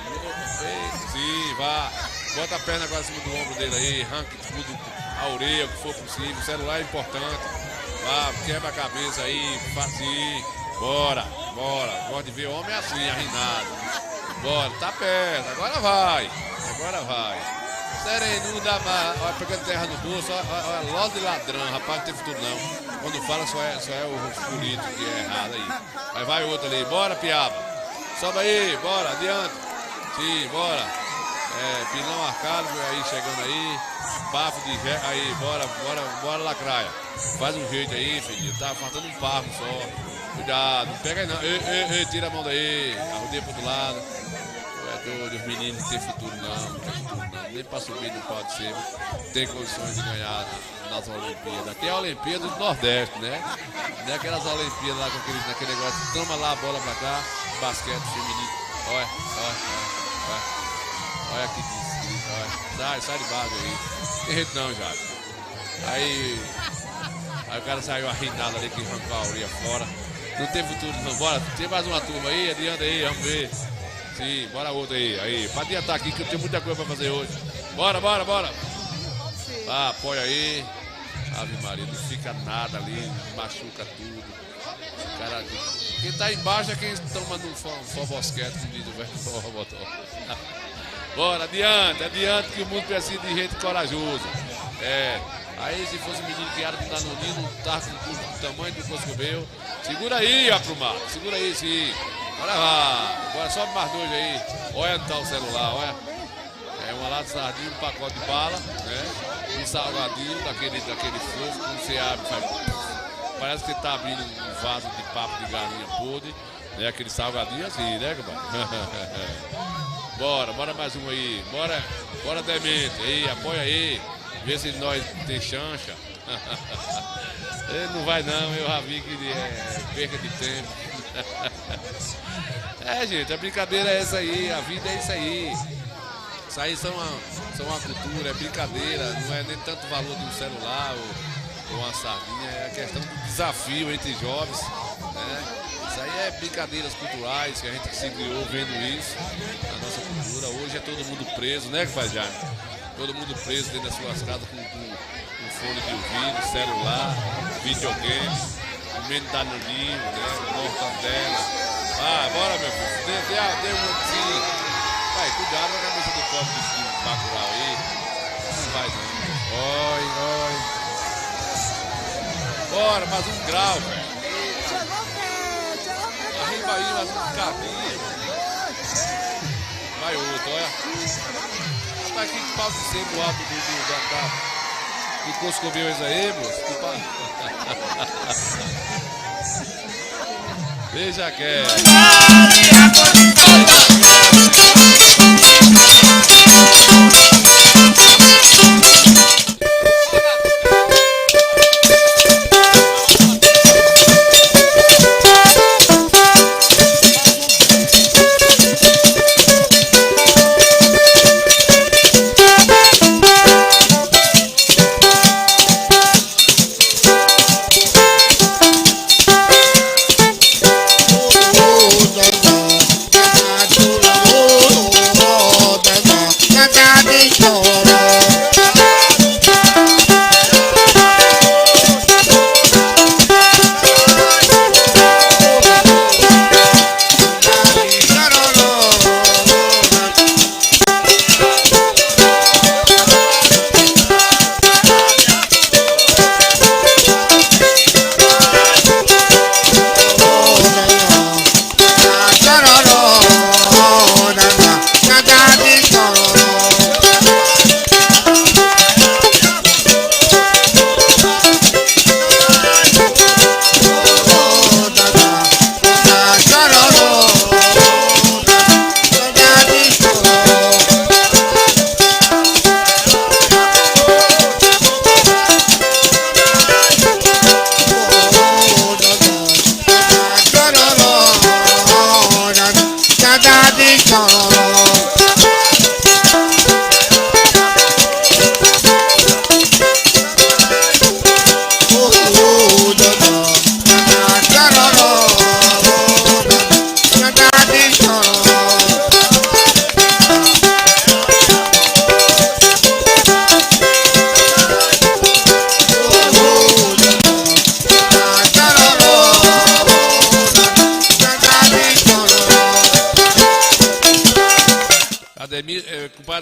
G: Sim, vá. bota a perna agora em cima do ombro dele aí, arranca tudo, a orelha, o que for possível. O celular é importante. Vá, quebra a cabeça aí, facinho. Bora. Gosto de ver homem assim, arrinado. Bora, tá perto, agora vai. Sereno, não dá mais. Olha, pegando terra no bolso, olha, logo de ladrão, rapaz, não tem futuro não. Quando fala só é o político que é errado aí. Aí vai outro ali, bora, piaba. Sobe aí, bora, adiante. Sim, bora. Pilão arcado, aí chegando aí. Bafo de gé, aí, bora, lacraia. Faz um jeito aí, filho. Tá faltando um parco só. Cuidado, não pega aí não. Ei, tira a mão daí. Arrodeia pro outro lado. Os meninos não tem futuro não. Nem pra subir não pode ser. Tem condições de ganhar nas Olimpíadas. Aqui é a Olimpíada do Nordeste, né? Não é aquelas Olimpíadas lá com aquele negócio. Toma lá a bola pra cá. Basquete feminino. Olha. Olha que diz. Sai de baixo aí. Tem jeito não, Jaco. Aí o cara saiu arrinado ali que arrancou a orelha fora. Não tem futuro não. Bora, tem mais uma turma aí, adianta aí, vamos ver. Sim, bora outra aí. Pra adiantar aqui que eu tenho muita coisa pra fazer hoje. Bora. Apoia aí. Ave Maria, não fica nada ali, machuca tudo. Cara, quem tá embaixo é quem toma no fobosquete, como diz o velho Robotó. Bora, adiante que o mundo precisa de gente corajosa. Aí se fosse um menino criado com Danoninho, não tá com o tamanho do Coscobel. Segura aí, aprumado. Segura aí, sim. Agora sobe mais dois aí. Olha onde tá o celular, olha. Uma lata de sardinha, um pacote de bala, né? Um salgadinho daquele fofo, quando você abre, parece que tá abrindo um vaso de papo de galinha podre, né? Aquele salgadinho assim, né, compadre? Bora mais um aí. Bora demente. Aí, apoia aí. Vê se nós tem chancha. Ele não vai não, eu já vi que é perca de tempo. Gente, a brincadeira é essa aí, a vida é isso aí. Isso aí são uma cultura, é brincadeira, não é nem tanto valor de um celular ou uma sardinha, é a questão do desafio entre jovens, né? Isso aí é brincadeiras culturais que a gente se criou vendo isso, a nossa cultura. Hoje é todo mundo preso, né, que faz já? Todo mundo preso dentro das suas casas com fone de ouvido, celular, videogame, comendo danoninho, né? Mortadela. Bora, meu filho. Dê um montezinho. Vai, cuidado com a cabeça do pobre desse Bacurau aí. Não vai não. Oi. Bora, mais um grau, velho. Arriba aí, mais um cabinho. Vai outro, olha. Rapaz, que pau de sebo alto do Coscobel isso aí, moço. Deixa quieto.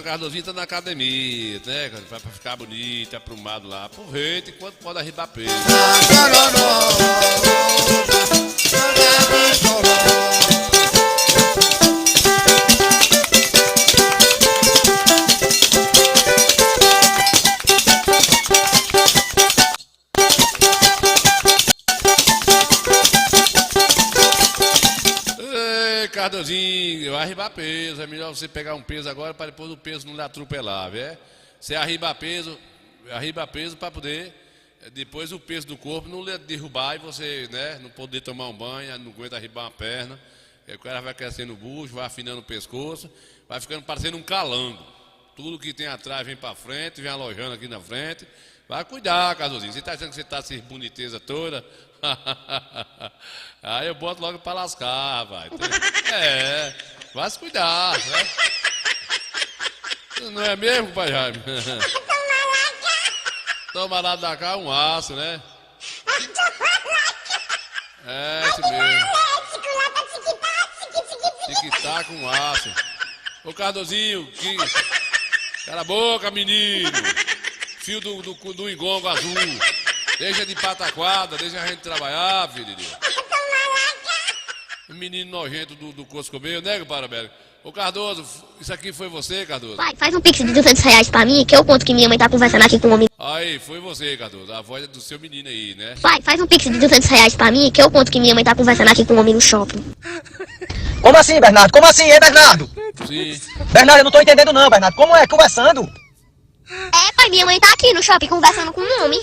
G: Cardozinho tá na academia, né? Pra ficar bonito, aprumado lá. Aproveita enquanto pode arribar peso. Cardozinho, vai arribar peso. É melhor você pegar um peso agora para depois o peso não lhe atropelar, viu? Você arriba peso para poder depois o peso do corpo não lhe derrubar e você, né, não poder tomar um banho, não aguenta arribar uma perna. O cara vai crescendo o bucho, vai afinando o pescoço, vai ficando parecendo um calango. Tudo que tem atrás vem para frente, vem alojando aqui na frente. Vai cuidar, Cardozinho. Você tá achando que você tá sem boniteza toda? Aí eu boto logo pra lascar, vai. Vai se cuidar, né? Não é mesmo, pai Jaime? Toma lá da cá um aço, né? É, isso mesmo. Tic-tac com aço. Ô Cardozinho, cala a boca, menino. Fio do engongo azul. Deixa de pataquada, deixa a gente trabalhar, filho de Deus. O menino nojento do Coscomeio, né, Parabéns? Ô Cardoso, isso aqui foi você, Cardoso?
K: Pai, faz um pix de R$200 pra mim, que eu conto que minha mãe tá conversando aqui com um homem.
G: Aí, foi você, Cardoso. A voz é do seu menino aí, né?
K: Pai, faz um pix de R$200 pra mim, que eu conto que minha mãe tá conversando aqui com um homem no shopping.
E: Como assim, Bernardo? Como assim, hein, Bernardo?
G: Sim.
E: Bernardo, eu não tô entendendo não, Bernardo. Como é? Conversando?
K: É, pai, minha mãe tá aqui no shopping conversando com um homem.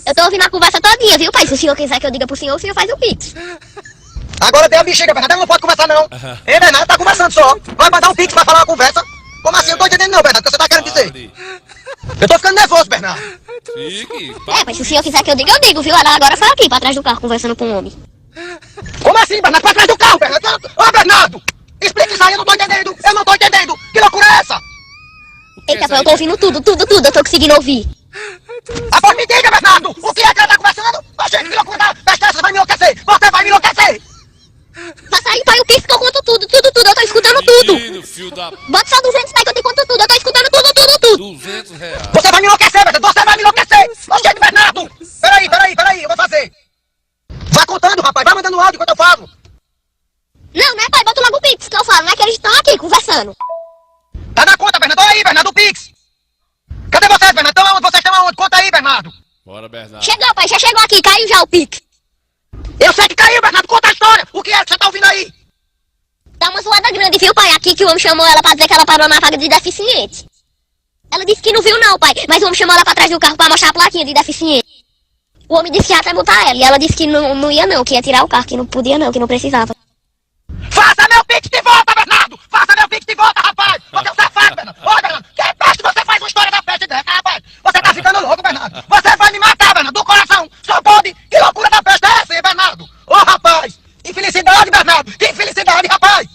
K: Eu tô ouvindo a conversa todinha, viu, pai? Se o senhor quiser que eu diga pro senhor, o senhor faz o pix.
E: Agora tem a bexiga, Bernardo, ela não pode conversar não. Ei, Bernardo, tá conversando só. Vai mandar um pix pra falar uma conversa. Como assim? Eu não tô entendendo não, Bernardo, o que você tá querendo dizer? Eu tô ficando nervoso, Bernardo.
G: Fique.
K: É, mas se o senhor quiser que eu diga, viu? Ela agora foi aqui, pra trás do carro, conversando com um homem.
E: Como assim, Bernardo? Pra trás do carro, Bernardo? Ô, Bernardo! Explica isso aí, eu não tô entendendo. Eu não tô entendendo. Que loucura é essa?
K: Eita, pai, eu tô ouvindo tudo, eu tô conseguindo ouvir.
E: Ah, pois me diga, Bernardo! O que é que ela tá conversando? Gente, que loucura! Você vai me enlouquecer! Você vai me enlouquecer!
K: Passa aí, pai, o pix que eu conto tudo, eu tô escutando tudo.
G: Fio da...
K: Bota só 200 aí que eu te conto tudo, eu tô escutando tudo.
G: R$200.
E: Você vai me enlouquecer, Bernardo! Você vai me enlouquecer! Gente, Bernardo! Peraí, eu vou fazer. Vai contando, rapaz, vai mandando áudio enquanto eu falo.
K: Não, né, pai, bota logo o pix que eu falo, não é que eles estão aqui conversando.
E: Tá na conta, Bernardo? Olha aí, Bernardo, o pix. Cadê vocês, Bernardo? Estão aonde? Vocês estão aonde? Conta aí, Bernardo.
G: Bora, Bernardo.
K: Chegou, pai, já chegou aqui, caiu já o pix.
E: Eu sei que caiu, Bernardo, conta a história. O que é que você tá ouvindo aí?
K: Tá uma zoada grande, viu, pai? Aqui que o homem chamou ela pra dizer que ela parou na vaga de deficiente. Ela disse que não viu não, pai, mas o homem chamou ela pra trás do carro pra mostrar a plaquinha de deficiente. O homem disse que ia até botar ela, e ela disse que não ia não, que ia tirar o carro, que não podia não, que não precisava.
E: Faça meu pix de volta, Bernardo! Faça meu pix de volta, rapaz! Você é um safado, Bernardo! Olha, Bernardo, que peste você faz uma história da peste dessa, rapaz! Você tá ficando louco, Bernardo! Você vai me matar, Bernardo, do coração! Só pode! Que loucura da peste é essa, hein, Bernardo? Ô, rapaz! Infelicidade, Bernardo! Que infelicidade, rapaz!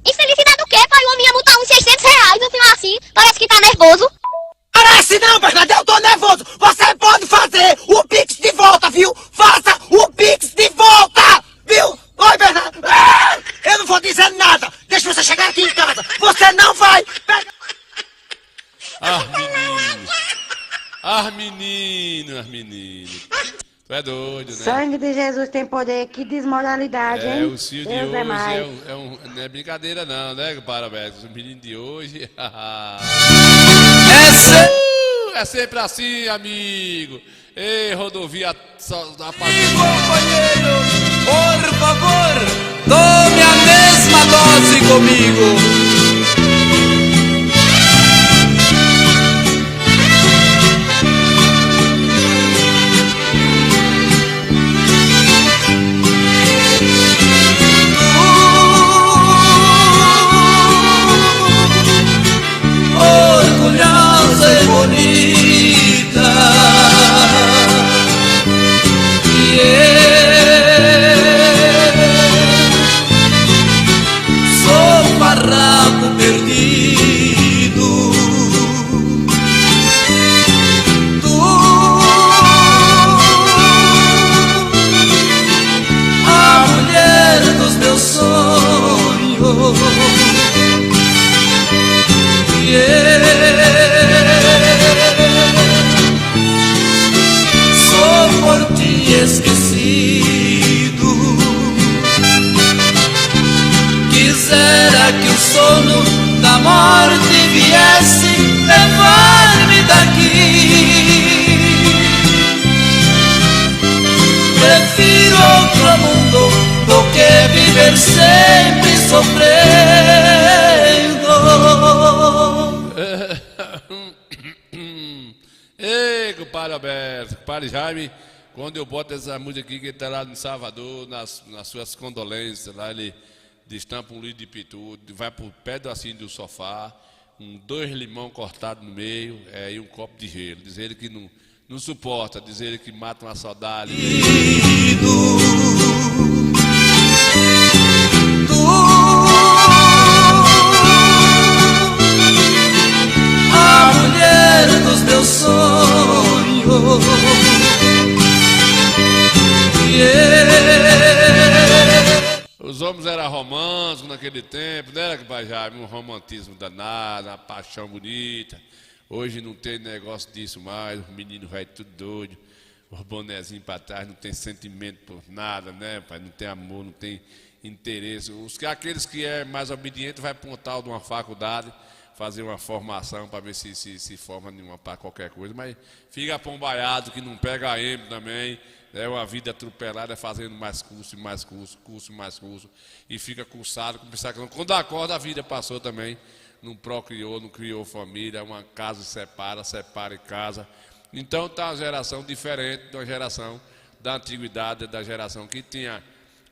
K: Infelicidade o quê, pai? O homem ia multar uns R$600, assim, assim, parece que tá nervoso.
E: Parece não, Bernardo, eu tô nervoso! Você pode fazer o pix de volta, viu? Faça o pix de volta! Viu? Oi, Bernardo! Ah, eu não vou dizer nada! Deixa você chegar aqui em casa! Você não vai!
G: Menino! Tu é doido, né?
H: Sangue de Jesus tem poder, que desmoralidade, hein?
G: O Cio de hoje não é brincadeira não, né, Parabéns? O menino de hoje... É sempre assim, amigo. Ei, rodovia...
Q: Companheiro, por favor, tome a mesma dose comigo.
J: Orgulhosa e bonita, e sou um farrapo perdido. Tu, a mulher dos meus sonhos, sofrendo.
G: Ei, compadre Alberto, compadre Jaime, quando eu boto essa música aqui, que ele tá lá no Salvador, nas suas condolências, lá ele destampa um litro de pitu, vai pro pé assim do sofá, 2 limão cortados no meio, e um copo de gelo. Diz ele que não suporta, diz ele que mata uma saudade.
J: A mulher dos meus sonhos.
G: Os homens eram românticos naquele tempo, não era que Jaime, um romantismo danado, uma paixão bonita. Hoje não tem negócio disso mais, os meninos vai tudo doido, os bonezinhos para trás, não tem sentimento por nada, né, pai? Não tem amor, não tem interesse. Aqueles que é mais obediente vai para um tal de uma faculdade, fazer uma formação para ver se forma para qualquer coisa, mas fica pombaiado que não pega a M também. É uma vida atropelada, fazendo mais curso, mais curso, e fica cursado, quando acorda a vida passou também, não procriou, não criou família, uma casa separa em casa. Então está uma geração diferente da geração da antiguidade, da geração que tinha,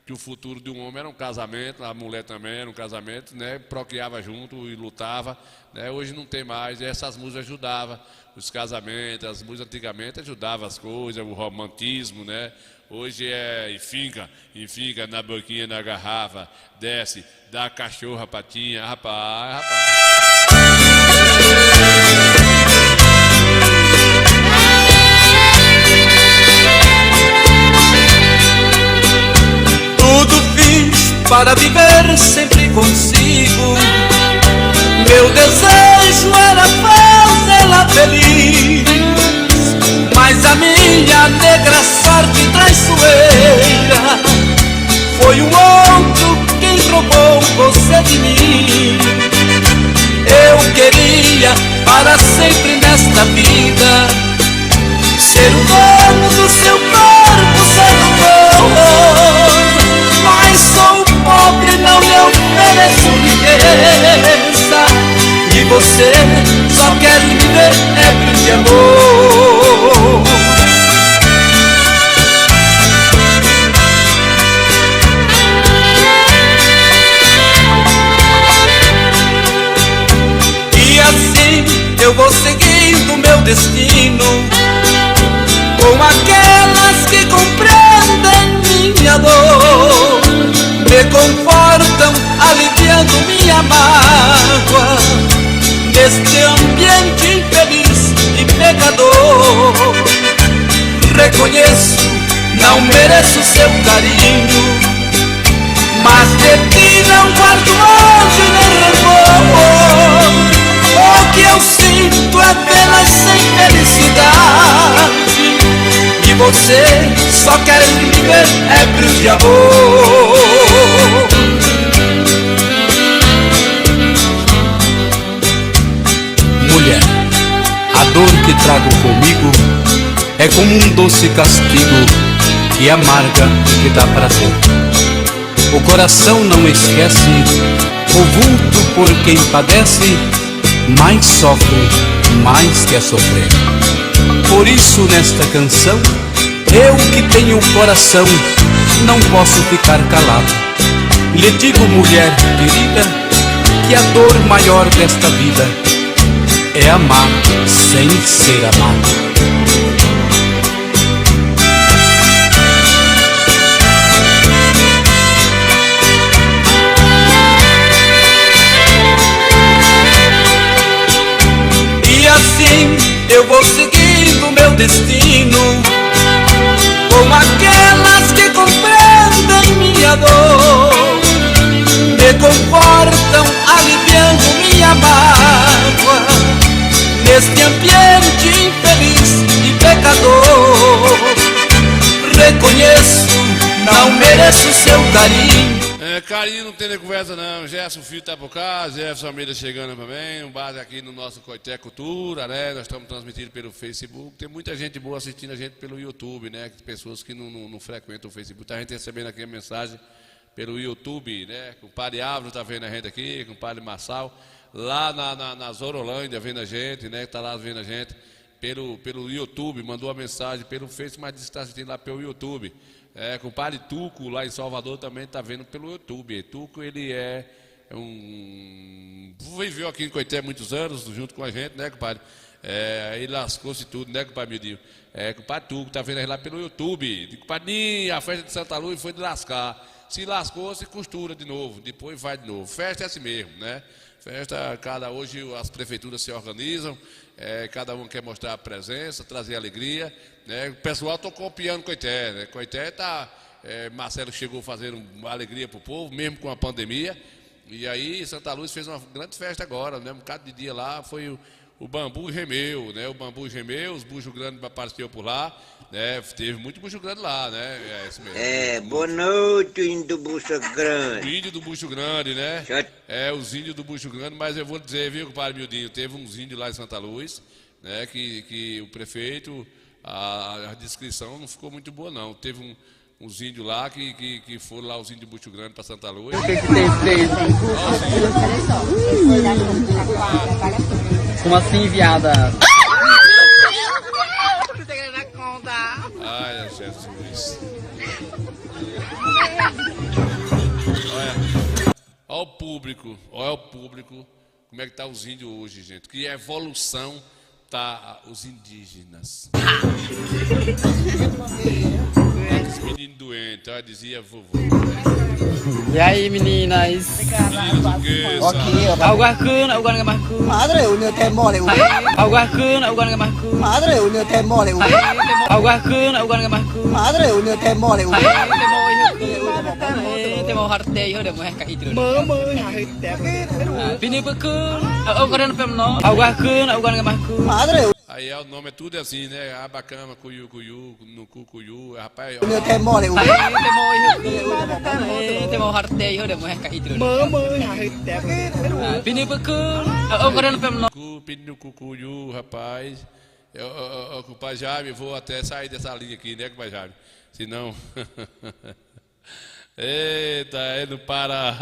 G: que o futuro de um homem era um casamento, a mulher também era um casamento, né? Procriava junto e lutava, né? Hoje não tem mais, e essas músicas ajudavam os casamentos, as músicas antigamente ajudavam as coisas, o romantismo, né? Hoje é enfinca na boquinha da garrafa, desce, dá a cachorra patinha, rapaz.
J: Tudo fiz para viver sempre consigo. Meu desejo era fazê-la feliz, mas a minha negra sorte traiçoeira foi o outro quem roubou você de mim. Eu queria para sempre nesta vida ser o dono do seu corpo, ser o amor, mas sou pobre, não lhe ofereço riqueza, e você só quer viver ébrio de amor. E assim eu vou seguindo meu destino, com aquelas que compreendem minha dor, me confortam, aliviando minha mágoa, neste ambiente infeliz e pecador. Reconheço, não mereço seu carinho, mas de ti não guardo ódio nem rancor. O que eu sinto é vê-las sem felicidade, e você só quer viver ébrio de amor. Mulher, a dor que trago comigo é como um doce castigo que amarga e que dá prazer. O coração não esquece o vulto por quem padece, mais sofre, mais quer sofrer. Por isso nesta canção, eu que tenho o coração, não posso ficar calado. Lhe digo, mulher querida, que a dor maior desta vida é amar sem ser amado. E assim eu vou seguindo meu destino, com aquelas que compreendem minha dor, me confortam, aliviando minha mágoa, neste ambiente infeliz e pecador. Reconheço, não mereço seu carinho.
G: Carinho não tem nem conversa não, Gerson Filho tá por cá, Jefferson Almeida chegando também, um base aqui no nosso Coité Cultura, né? Nós estamos transmitindo pelo Facebook, tem muita gente boa assistindo a gente pelo YouTube, né? Pessoas que não frequentam o Facebook, tá a gente recebendo aqui a mensagem pelo YouTube, né? Com o Padre Álvaro tá vendo a gente aqui, com o Padre Marçal, lá na Zorolândia vendo a gente, né? Tá lá vendo a gente pelo YouTube, mandou a mensagem pelo Facebook, mas está assistindo lá pelo YouTube. Com o Padre Tuco, lá em Salvador, também tá vendo pelo YouTube. Tuco, ele viveu aqui em Coité muitos anos, junto com a gente, né, compadre? Aí lascou-se tudo, né, compadre Mildinho? Compadre Tuco, tá vendo aí lá pelo YouTube. Compadre, a festa de Santa Luz foi de lascar. Se lascou, se costura de novo, depois vai de novo. Festa é assim mesmo, né? Festa, hoje as prefeituras se organizam, cada um quer mostrar a presença, trazer alegria, né? O pessoal está copiando Coité, né? Coité Marcelo chegou fazendo uma alegria para o povo, mesmo com a pandemia, e aí Santa Luz fez uma grande festa agora, né? Um bocado de dia lá, foi o bambu gemeu, né? O bambu gemeu, os buchos grandes apareceram por lá, né? Teve muito bucho grande lá, né? Isso mesmo.
B: Boa noite, índio do bucho grande.
G: O índio do bucho grande, né? Os índios do bucho grande, mas eu vou dizer, viu, compadre Mildinho, teve uns índios lá em Santa Luz, né? Que o prefeito, a descrição não ficou muito boa, não. Teve uns índios lá que foram lá, os índios do bucho grande para Santa Luz.
N: O que tem? Como assim, viada?
G: Ai, Jesus. Olha o público, como é que tá os índios hoje, gente? Que evolução tá os indígenas. Os meninos doentes, ó, dizia vovô.
N: E aí, meninas? Alguacuna, o Guaranga Marcu.
E: Madre, uno te mole.
N: Alguacuna, o Guaranga Marcu.
E: Madre, uno te mole.
N: Alguacuna, o Guaranga Marcu.
E: Madre, uno te mole.
N: Temo hartei, udah mau heka itu. Pini pekun, Guaranga Pemno. Alguacuna, o Guaranga Marcu.
E: Madre.
G: Aí o nome é tudo assim, né? Abacama, cuiu, no cuiu, rapaz.
E: Uno te mole.
N: Temo hartei, udah mau heka itu. Pini pekun, Guaranga Pemno.
G: Pini cuiu, rapaz. Compadre Jaime, vou até sair dessa linha aqui, né, compadre Jaime? Senão. Eita, ele não para.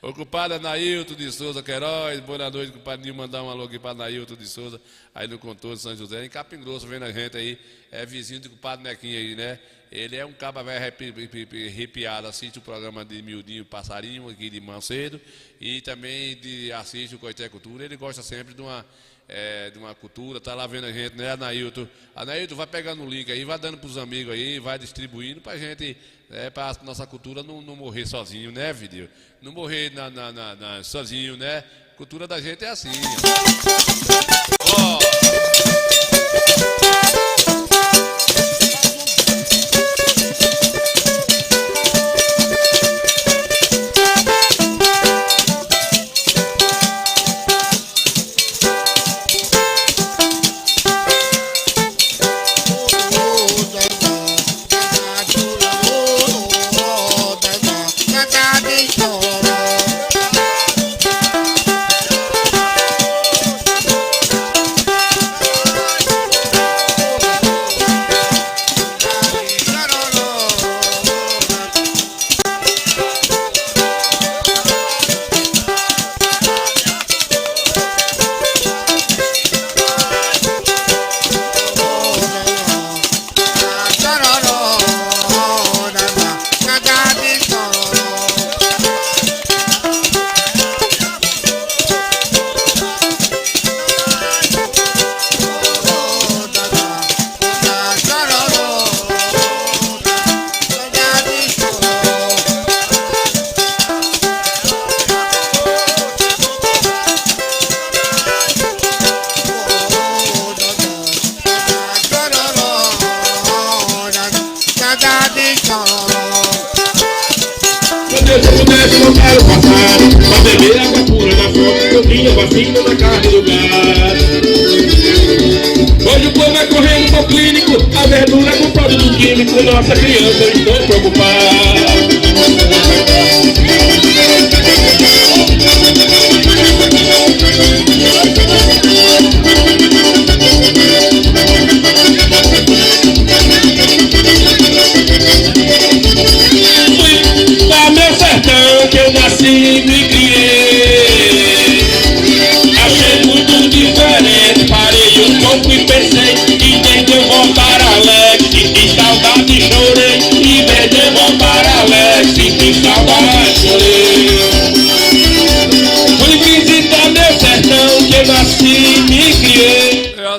G: O compadre Anailton de Souza Queiroz, boa noite, compadre Nil, mandar um alô aqui para Anailton de Souza, aí no Contorno de São José, em Capim Grosso, vendo a gente aí, vizinho do compadre Nequinho aí, né? Ele é um caba velho arrepiado, assiste o programa de Mildinho Passarinho aqui de Mancedo e também assiste o Coité Cultura. Ele gosta sempre de uma cultura, tá lá vendo a gente, né, Anailton? Anailton, vai pegando o link aí, vai dando pros amigos aí, vai distribuindo pra gente, pra nossa cultura não morrer sozinho, né, vídeo? Não morrer sozinho, né? Cultura da gente é assim. Ó.
J: vacina na carne do gado. Hoje o povo é correndo pro clínico, a verdura com produto químico, nossa criança, eu estou preocupado.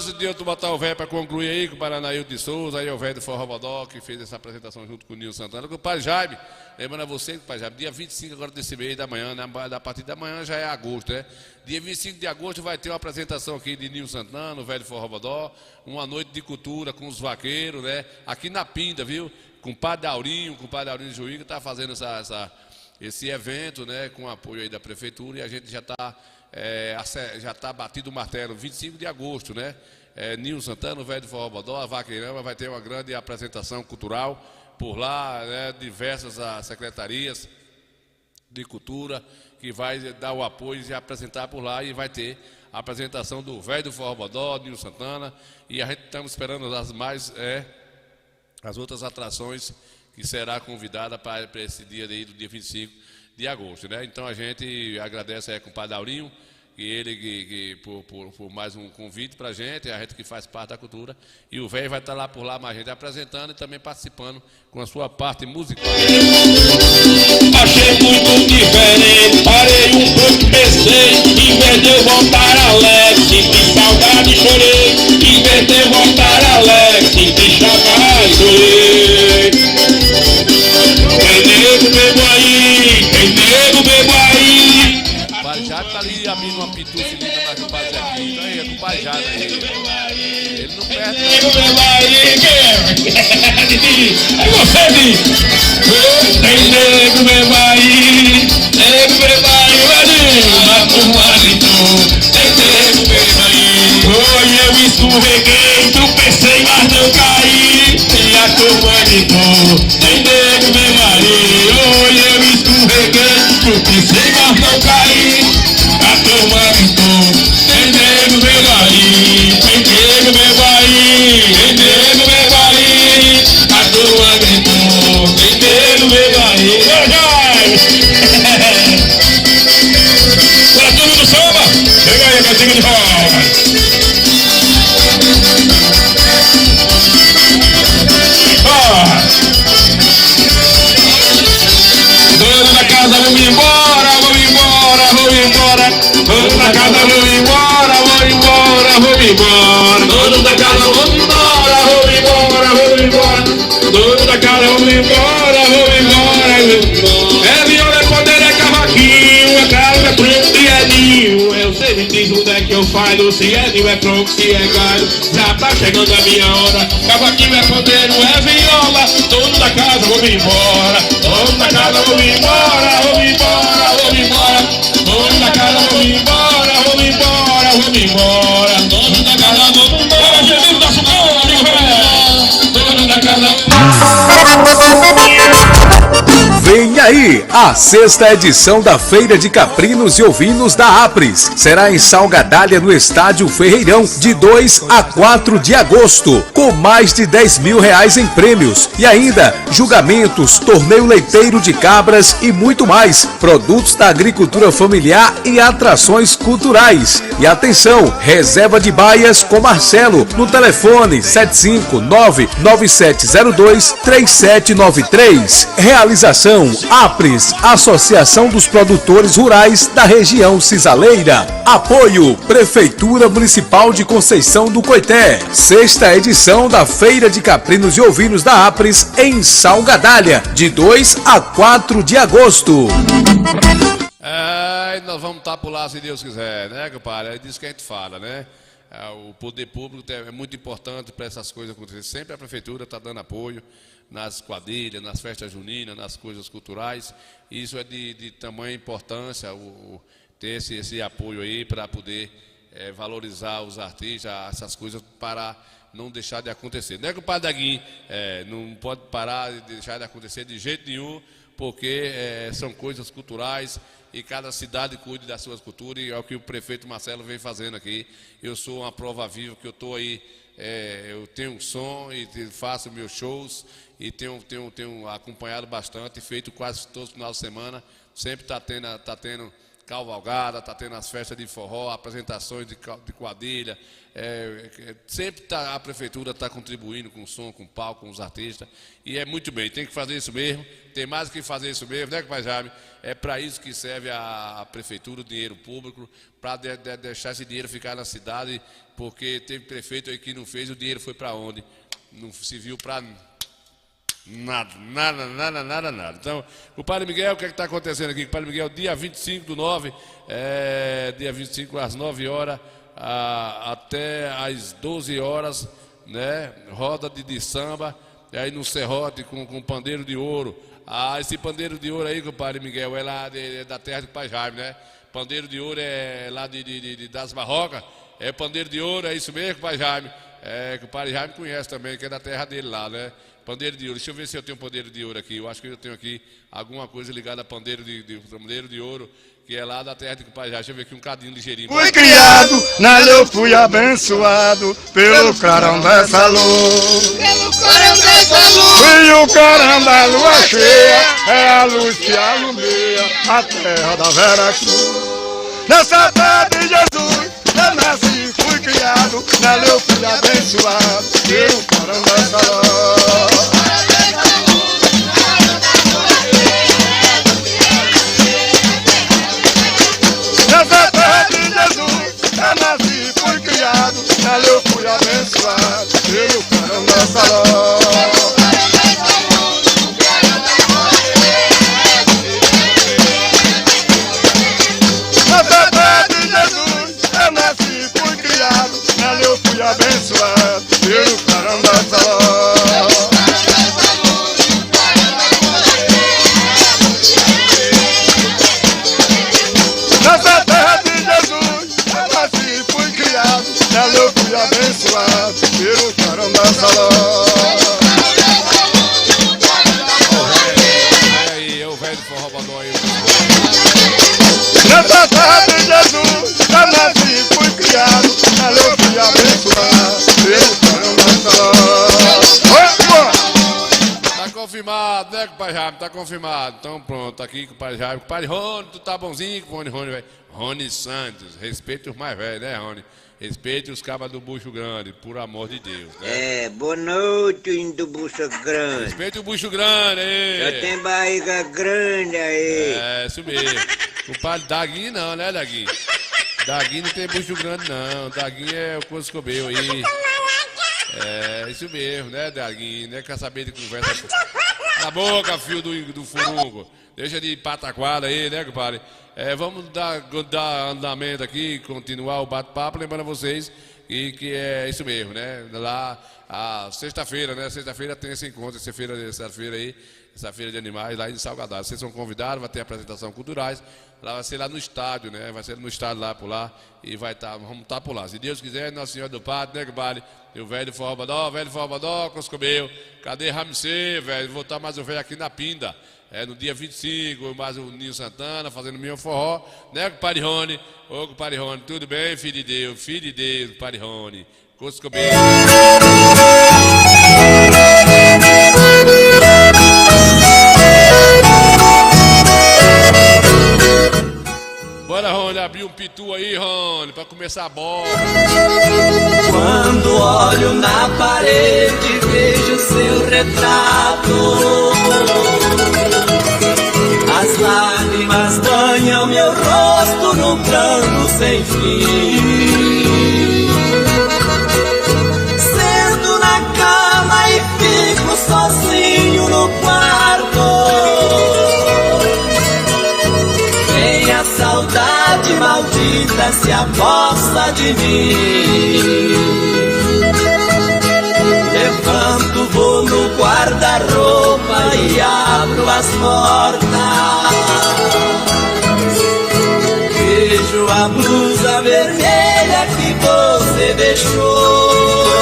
G: antes de eu botar o velho para concluir aí, com o Paranaíldo de Souza, aí o velho do Forró Bodó, que fez essa apresentação junto com o Nil Santana, com o Pai Jaime, lembrando a você que o Pai Jaime, dia 25 agora desse mês da manhã, né, a partir da manhã já é agosto, né? Dia 25 de agosto vai ter uma apresentação aqui de Nil Santana, o velho do Forró Bodó, uma noite de cultura com os vaqueiros, né? Aqui na Pinda, viu? Com o Padre Aurinho Juiga, está fazendo esse evento, né? Com o apoio aí da Prefeitura, e a gente já está batido o martelo, 25 de agosto, né? Nil Santana, o velho do Forró Bodó, a Vaqueirama, vai ter uma grande apresentação cultural por lá, né? Diversas secretarias de cultura que vai dar o apoio e apresentar por lá, e vai ter a apresentação do velho do Forró Bodó, Nil Santana, e a gente estamos esperando as outras atrações que será convidada para esse dia aí, do dia 25 de agosto, né? Então a gente agradece aí com o Padre Aurinho, por mais um convite para a gente que faz parte da cultura, e o velho vai estar lá por lá, mais gente apresentando e também participando com a sua parte musical.
O: Achei muito diferente, parei um pouco, pensei, em vez de eu voltar alegre, senti saudade e chorei, em vez de eu voltar alegre, senti saudade e chorei. Tem nego bebo aí, tem nego bebo aí.
G: O Pai Jaime tá ali abrindo uma pituça linda mais do Pai Zequinho, então aí é com o Pai Jaime aí. Ele não perde.
O: Nego bebo aí, é você, Di. Tem nego bebo aí, tem nego bebo aí. Oi, eu escorreguei, tropecei, mas não caí. E a turma gritou, tem nego bebo aí. Oi, eu escorreguei, tropecei, mas não caí. A turma gritou, tem nego bebo aí. Tem nego bebo aí, tem nego bebo aí. A turma gritou, tem nego bebo aí. Para turma do samba, chega aí, cantiga de roda. Dono da casa, vamos embora, vamos embora, vamos embora. Dono da casa, vamos embora, vamos embora, vamos embora. Dono da casa, vamos embora, vamos embora, vamos embora. Dono da casa, vamos embora, vamos embora, vamos embora. É viola, é poder, é cavaquinho, é casa, é tronco e é ninho. Eu sei, me diz onde é que eu falo, se é ninho, é tronco, se é galho. Já tá chegando a minha hora, cavaquinho é poder, é viola. Dono da casa, vamos embora. Dono da casa, vamos embora, vamos embora, vamos embora. Dono da casa, vamos embora, vamos embora, vamos embora. Dono da casa, vamos embora. Jesus, nosso povo, amigo velho. Dono da casa,
R: Vem aí a 6ª edição da Feira de Caprinos e Ovinos da Apres. Será em Salgadalha, no Estádio Ferreirão, de 2 a 4 de agosto, com mais de R$10 mil em prêmios. E ainda julgamentos, torneio leiteiro de cabras e muito mais. Produtos da agricultura familiar e atrações culturais. E atenção, reserva de baias com Marcelo, no telefone 759-9702-3793. Realização Apres, Associação dos Produtores Rurais da região Cisaleira. Apoio Prefeitura Municipal de Conceição do Coité. 6ª edição da Feira de Caprinos e Ovinos da Apres em Salgadalha, de 2 a 4 de agosto.
G: Nós vamos estar por lá se Deus quiser, né, compadre? É disso que a gente fala, né? O poder público é muito importante para essas coisas acontecerem. Sempre a prefeitura está dando apoio nas quadrilhas, nas festas juninas, nas coisas culturais. Isso é de tamanha importância, ter esse apoio aí para poder valorizar os artistas, essas coisas, para não deixar de acontecer. Não é que o Padre Daguinho não pode parar de deixar de acontecer de jeito nenhum, porque são coisas culturais e cada cidade cuide das suas culturas, e é o que o prefeito Marcelo vem fazendo aqui. Eu sou uma prova viva que eu estou aí, eu tenho um som e faço meus shows e tenho acompanhado bastante, feito quase todos os finais de semana, sempre está tendo cavalgada, tá tendo as festas de forró, apresentações de quadrilha. Sempre a prefeitura está contribuindo com o som, com o palco, com os artistas. E é muito bem, tem que fazer isso mesmo. Tem mais que fazer isso mesmo, né, compadre Jaime? É para isso que serve a prefeitura, o dinheiro público, para deixar esse dinheiro ficar na cidade, porque teve prefeito aí que não fez, o dinheiro foi para onde? Não se viu para nada. Então, o Padre Miguel, o que está acontecendo aqui? O Padre Miguel, dia 25/9, dia 25 às 9 horas, até às 12 horas, né? Roda de samba, aí no serrote com pandeiro de ouro. Esse pandeiro de ouro aí, compadre Miguel, é lá da terra do Pai Jaime, né? Pandeiro de ouro é lá das Barrocas, é pandeiro de ouro, é isso mesmo, Pai Jaime? Que o Pai Jaime conhece também, que é da terra dele lá, né? Pandeiro de ouro, deixa eu ver se eu tenho pandeiro de ouro aqui. Eu acho que eu tenho aqui alguma coisa ligada a pandeiro de ouro, que é lá da terra do Pai Jaime. Deixa eu ver aqui um cadinho ligeirinho.
C: Fui criado, nela eu fui abençoado pelo clarão dessa luz.
E: Pelo clarão dessa luz.
C: E o clarão da lua cheia é a luz que alumbria a terra da Vera Cruz. Nessa terra de Jesus eu nasci, fui criado, nela eu fui abençoado pelo clarão dessa luz. Nessa terra de Jesus eu nasci, fui criado, nela eu fui abençoado pelo clarão dessa luz. Nessa terra de Jesus eu nasci, fui criado, nela eu fui abençoado pelo clarão dessa luz. Nessa terra de Jesus eu nasci, fui criado, nela eu fui abençoado pelo clarão dessa luz.
G: É o velho forró badó aí.
C: Nessa terra de Jesus eu nasci, fui criado, nela eu fui abençoado pelo clarão dessa luz.
G: Tá confirmado, né, compadre Jaime? Tá confirmado. Então pronto, tá aqui com o Padre Jaime. Compadre Rony, tu tá bonzinho com o Rony, velho. Rony Santos, respeite os mais velhos, né, Rony? Respeite os cabas do Bucho Grande, por amor de Deus, né?
B: Boa noite, índio do Bucho Grande.
G: Respeite o Bucho Grande, aí.
B: Já tem barriga grande aí.
G: Isso mesmo. Compadre Daguinho não, né, Daguinho? Daguinho não tem Bucho Grande, não. Daguinho é o Coisa Comeu aí. Isso mesmo, né, Daguinho? Não é quer saber de conversa. Na boca, filho do furungo. Deixa de pataquada aí, né, compadre? Vamos dar andamento aqui, continuar o bate-papo, lembrando a vocês que é isso mesmo, né? Lá, sexta-feira, né? Sexta-feira tem esse encontro, essa feira aí, essa feira de animais lá em Salgadar. Vocês são convidados, vai ter apresentação culturais, lá vai ser lá no estádio, né? Vai ser no estádio lá por lá e vamos estar por lá. Se Deus quiser, Nossa Senhora do Pato, né, compadre? E o velho forró badó, Coscomeu. Cadê Ramsey, velho? Vou estar mais um velho aqui na Pinda. No dia 25, mais o Ninho Santana, fazendo meu forró, né, compadre Rony? Ô, compadre Rony, tudo bem, filho de Deus, compadre Rony. Coscomeu. Bora, Rony, abrir um pitu aí, Rony, pra começar a bola.
A: Quando olho na parede, vejo seu retrato. As lágrimas banham meu rosto num pranto sem fim. Sento na cama e fico sozinho no quarto. Vem a saudade maldita se aposta de mim. Levanto, vou no guarda-roupa e abro as portas. Vejo a blusa vermelha que você deixou.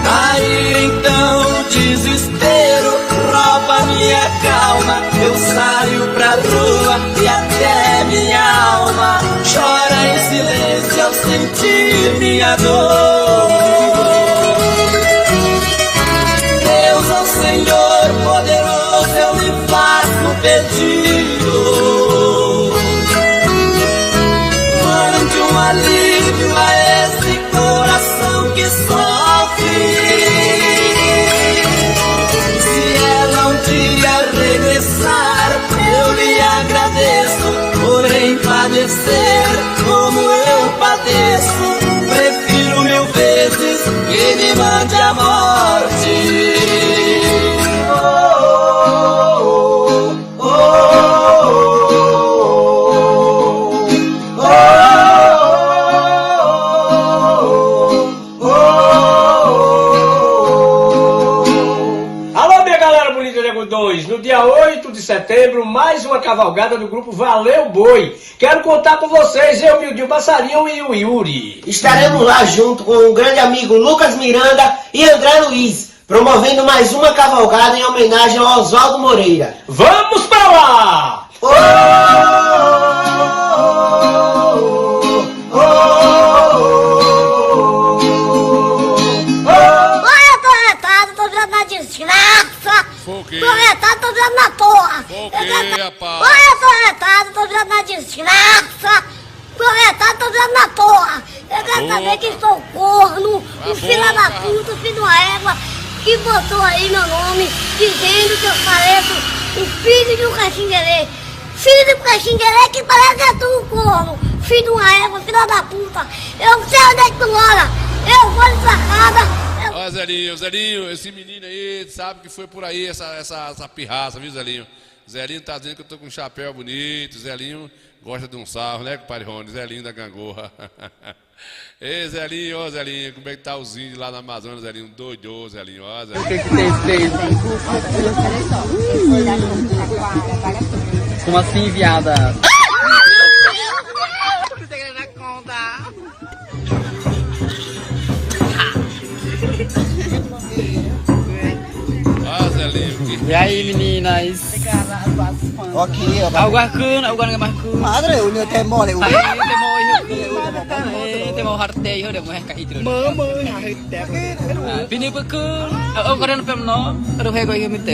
A: Aí então o desespero rouba minha calma. Eu saio pra rua e até minha alma chora em silêncio ao sentir minha dor. Deus, ó Senhor poderoso, eu lhe faço um pedido. alívio a esse coração que sofre. Se ela um dia regressar, eu lhe agradeço por padecer como eu padeço. Prefiro mil vezes que me mande a morte.
S: No dia 8 de setembro, mais uma cavalgada do grupo Valeu Boi. Quero contar com vocês, eu, Mildinho Passarinho e o Yuri.
T: Estaremos lá junto com o grande amigo Lucas Miranda e André Luiz, promovendo mais uma cavalgada em homenagem ao Oswaldo Moreira.
S: Vamos pra lá!
G: Foquei.
F: Tô retado, tô virando na porra.
G: Foquei, rapaz.
F: Olha, tô retado, tô virando na desgraça. Tô retado, tô virando na porra. Eu quero saber quem sou corno, o filho da puta, o filho de uma égua, que botou aí meu nome, dizendo que eu pareço o filho de um caxinguerê. Filho de um caxinguerê que parece é tu, corno. Filho de uma égua, filho da puta. Eu sei onde é que tu mora. Eu vou de sacada.
G: Ó, Zelinho, esse menino aí sabe que foi por aí essa pirraça, viu, Zelinho? Zelinho tá dizendo que eu tô com um chapéu bonito, Zelinho gosta de um sarro, né, compadre Rony? Zelinho da gangorra. Ei, Zelinho, ó, Zelinho, como é que tá os índios lá na Amazônia, Zelinho? Doidou, Zelinho, ó, Zelinho.
N: O que tem? Como assim, viada?
G: Ah, Zelinho.
N: E aí, meninas?
T: Aqui, ó.
N: Agora é marcando.
T: Madre, o meu tem mole.
N: Tem mau hartei, udah mau haircut itu. Bini pekun. Agora no pemno, ada haircut yang minta.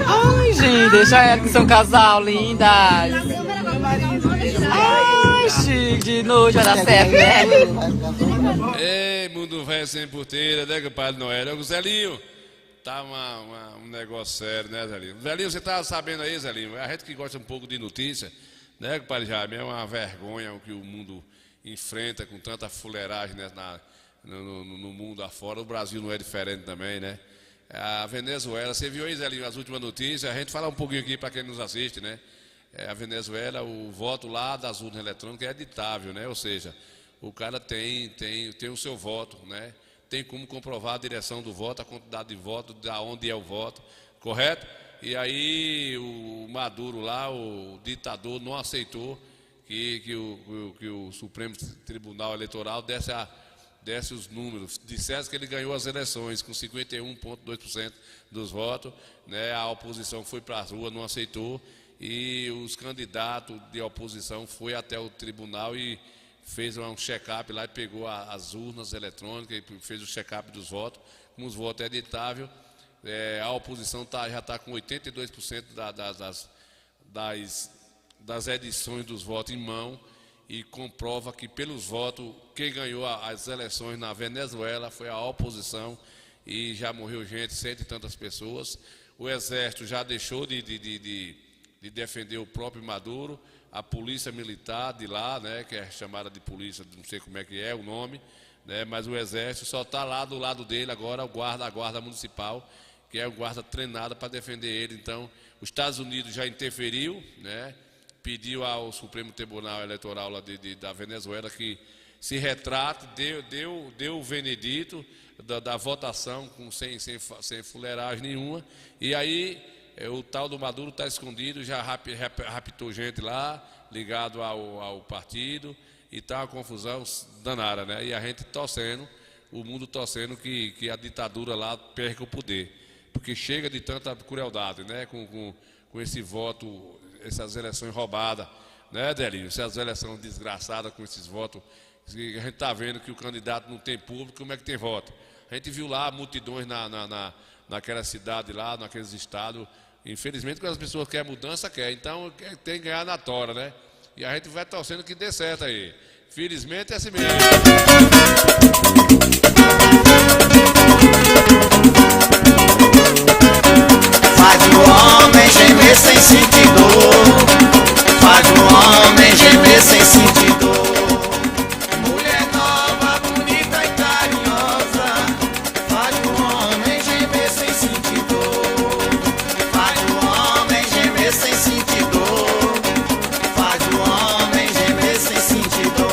N: Ai, gente, deixa ela que são um casal lindas. Ai, chique, de noite vai dar certo, né?
G: Ei, mundo velho sem porteira, né, compadre Noel? Ô, Zelinho, tá um negócio sério, né, Zelinho? Zelinho, você tá sabendo aí, Zelinho? A gente que gosta um pouco de notícia, né, compadre Jaime? É uma vergonha o que o mundo enfrenta com tanta fuleiragem, né, no mundo afora. O Brasil não é diferente também, né? A Venezuela, você viu aí, Zelinho, as últimas notícias? A gente fala um pouquinho aqui para quem nos assiste, né? A Venezuela, o voto lá das urnas eletrônicas é editável, né? Ou seja, o cara tem o seu voto, né? Tem como comprovar a direção do voto, a quantidade de voto, da onde é o voto, correto? E aí o Maduro lá, o ditador, não aceitou que o Supremo Tribunal Eleitoral desse os números, dissesse que ele ganhou as eleições com 51,2% dos votos, né? A oposição foi para a rua, não aceitou, e os candidatos de oposição foi até o tribunal e fez um check-up lá e pegou as urnas eletrônicas e fez o check-up dos votos. Como os votos é editável, a oposição já está com 82% das edições dos votos em mão, e comprova que pelos votos, quem ganhou as eleições na Venezuela foi a oposição, e já morreu gente, 100 e tantas pessoas. O exército já deixou de defender o próprio Maduro. A polícia militar de lá, né, que é chamada de polícia, não sei como é que é o nome, né, mas o exército só está lá do lado dele agora, a guarda municipal, que é o guarda treinada para defender ele. Então, os Estados Unidos já interferiu, né, pediu ao Supremo Tribunal Eleitoral lá da Venezuela que se retrate, deu o venedito da votação sem fuleiragem nenhuma, e aí o tal do Maduro está escondido, já raptou gente lá, ligado ao partido, e está uma confusão danada, né? E a gente torcendo, o mundo torcendo que a ditadura lá perca o poder, porque chega de tanta crueldade, né? Com esse voto, essas eleições roubadas, né, Delinho? Essas eleições desgraçadas com esses votos, a gente está vendo que o candidato não tem público, como é que tem voto? A gente viu lá multidões naquela cidade lá, naqueles estados, Infelizmente, quando as pessoas querem mudança, quer. Então, tem que ganhar na tora, né? E a gente vai torcendo que dê certo aí. Felizmente é assim mesmo.
A: Faz o homem gemer sem sentir dor. Faz o homem gemer sem sentir dor. Mulher nova, bonita e carinhosa. Faz o homem gemer sem sentir dor. Faz o homem gemer sem sentir dor. Faz o homem gemer sem sentir dor.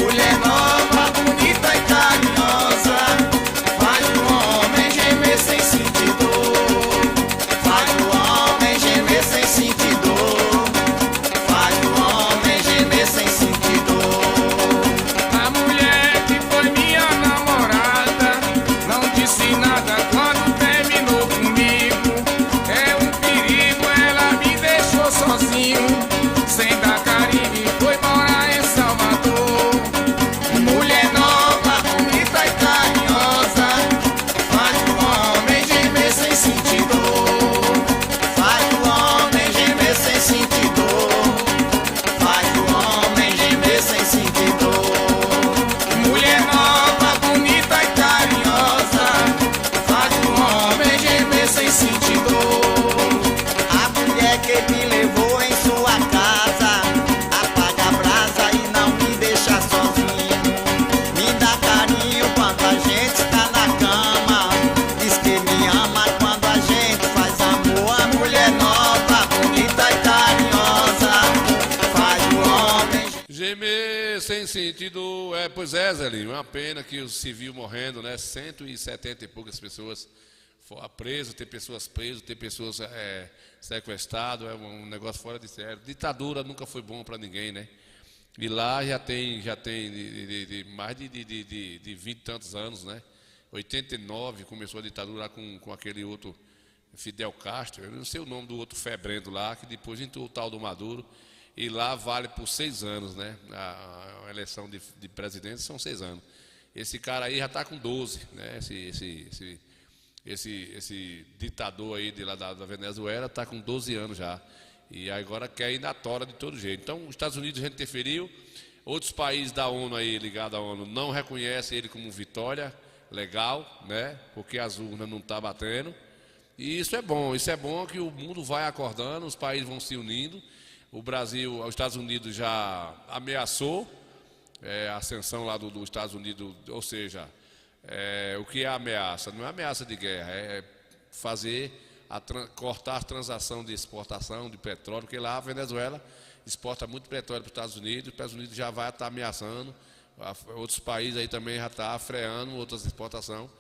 A: Mulher nova, bonita e carinhosa. Faz o homem gemer sem sentir dor. Faz o homem gemer sem sentir dor. Faz o homem gemer sem sentir dor.
U: A mulher que foi minha namorada não disse nada quando terminou comigo. É um perigo, ela me deixou sozinho, sem dar carinho e foi morar em Salvador.
A: Mulher nova, bonita e carinhosa. Faz o homem gemer sem sentir dor. Faz o homem gemer sem sentir dor. Faz o homem gemer sem sentir dor. Mulher nova, bonita e carinhosa. Faz o homem gemer sem sentir dor. A mulher que me levou em sua casa, apaga a brasa e não me deixa sozinho. Me dá carinho quando a gente está na cama. Diz que me ama quando a gente faz amor. A mulher nova, bonita e carinhosa. Faz o homem
G: Gemer sem sentido, pois é, Zelinho, é uma pena que o civil morrendo, né? 170 e poucas pessoas foram presas, tem pessoas presas, tem pessoas sequestradas, é um negócio fora de sério. Ditadura nunca foi bom para ninguém, né? E lá já tem mais de 20 e tantos anos, né? 89 começou a ditadura lá com aquele outro Fidel Castro, eu não sei o nome do outro febrento lá, que depois entrou o tal do Maduro, e lá vale por 6 anos, né? A eleição de presidente são 6 anos. Esse cara aí já está com 12, né? Esse ditador aí de lá da Venezuela está com 12 anos já. E agora quer ir na tora de todo jeito. Então, os Estados Unidos já interferiu, outros países da ONU aí, ligados à ONU, não reconhecem ele como vitória legal, né? Porque as urnas não estão batendo. E isso é bom que o mundo vai acordando, os países vão se unindo. O Brasil, os Estados Unidos já ameaçou a ascensão lá dos Estados Unidos, ou seja, o que é ameaça? Não é ameaça de guerra, é fazer cortar a transação de exportação de petróleo, porque lá a Venezuela exporta muito petróleo para os Estados Unidos já vai estar ameaçando, outros países aí também já estão freando outras exportações.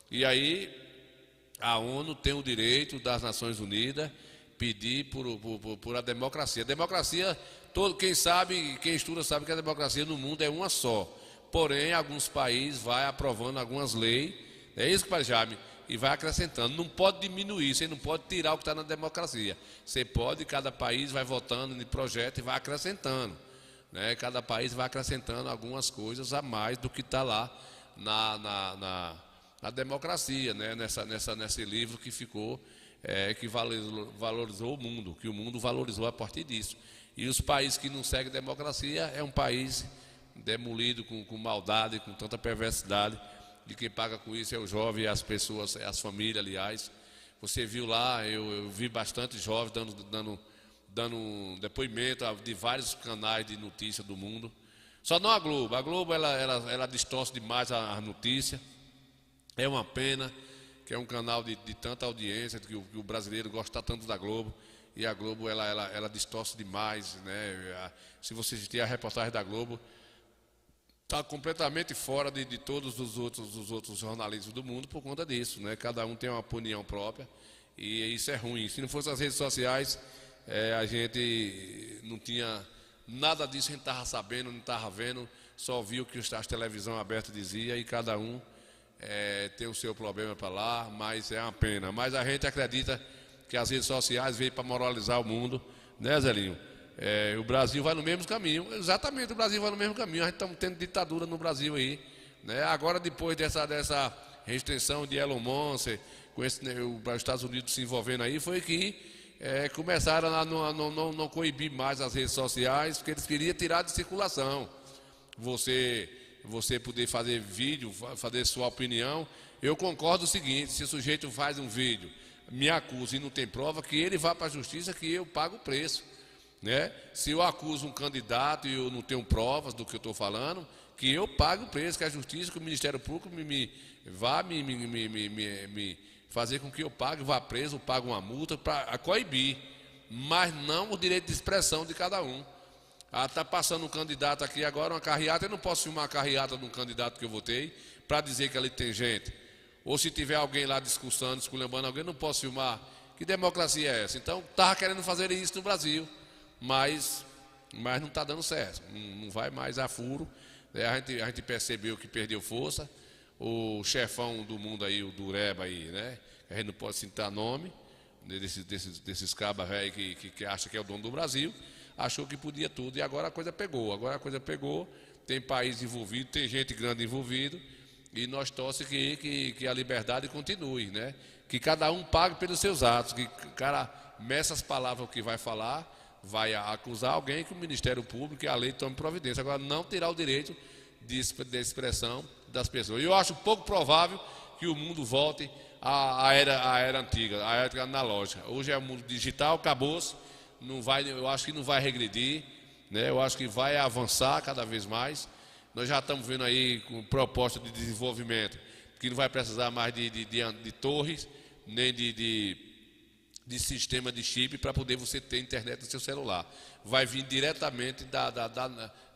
G: E aí a ONU tem o direito das Nações Unidas pedir por a democracia. A democracia, quem estuda sabe que a democracia no mundo é uma só. Porém, alguns países vai aprovando algumas leis, é isso que faz, Jaime, e vai acrescentando. Não pode diminuir, você não pode tirar o que está na democracia. Você pode, cada país vai votando em projeto e vai acrescentando, né? Cada país vai acrescentando algumas coisas a mais do que está lá na democracia, né? Nesse livro que ficou, que valorizou o mundo, que o mundo valorizou a partir disso. E os países que não seguem democracia é um país demolido com maldade, com tanta perversidade, e quem paga com isso é o jovem, as pessoas, as famílias, aliás. Você viu lá, eu vi bastante jovens dando depoimento de vários canais de notícia do mundo. Só não a Globo. A Globo ela distorce demais a notícia. É uma pena que é um canal de tanta audiência, que o brasileiro gosta tanto da Globo, e a Globo ela distorce demais, né? Se você assistir a reportagem da Globo, está completamente fora de todos os outros jornalistas do mundo por conta disso, né? Cada um tem uma opinião própria e isso é ruim. Se não fosse as redes sociais, a gente não tinha nada disso, a gente estava sabendo, não estava vendo, só viu o que as televisões abertas dizia, e cada um tem o seu problema para lá, mas é uma pena. Mas a gente acredita que as redes sociais veio para moralizar o mundo, né, Zelinho? O Brasil vai no mesmo caminho, exatamente, o Brasil vai no mesmo caminho. A gente está tendo ditadura no Brasil aí, né? Agora, depois dessa restrição de Elon Musk, com os Estados Unidos se envolvendo aí, foi que começaram a não coibir mais as redes sociais, porque eles queriam tirar de circulação. Você poder fazer vídeo, fazer sua opinião. Eu concordo o seguinte: se o sujeito faz um vídeo, me acusa e não tem prova, que ele vá para a justiça, que eu pago o preço, né? Se eu acuso um candidato e eu não tenho provas do que eu estou falando, que eu pague o preço, que a justiça, que o Ministério Público vá me fazer com que eu pague, vá preso, pague uma multa para coibir, mas não o direito de expressão de cada um. Está passando um candidato aqui agora, uma carreata, eu não posso filmar a carreata de um candidato que eu votei para dizer que ali tem gente. Ou se tiver alguém lá discussando, esculhambando alguém, não posso filmar. Que democracia é essa? Então, estava querendo fazer isso no Brasil, mas não está dando certo. Não vai mais a furo. A gente percebeu que perdeu força. O chefão do mundo aí, o Dureba aí, né? A gente não pode citar nome desses cabas velhos que acha que é o dono do Brasil. Achou que podia tudo e agora a coisa pegou. Tem país envolvido, tem gente grande envolvido e nós torcemos que a liberdade continue, né? Que cada um pague pelos seus atos, que o cara meça as palavras que vai falar, vai acusar alguém, que o Ministério Público e a lei tome providência. Agora, não tirar o direito de expressão das pessoas. Eu acho pouco provável que o mundo volte à era antiga, à era analógica. Hoje é o mundo digital, acabou-se. Eu acho que não vai regredir, né? Eu acho que vai avançar cada vez mais. Nós já estamos vendo aí com proposta de desenvolvimento que não vai precisar mais de torres, nem de sistema de chip para poder você ter internet no seu celular. Vai vir diretamente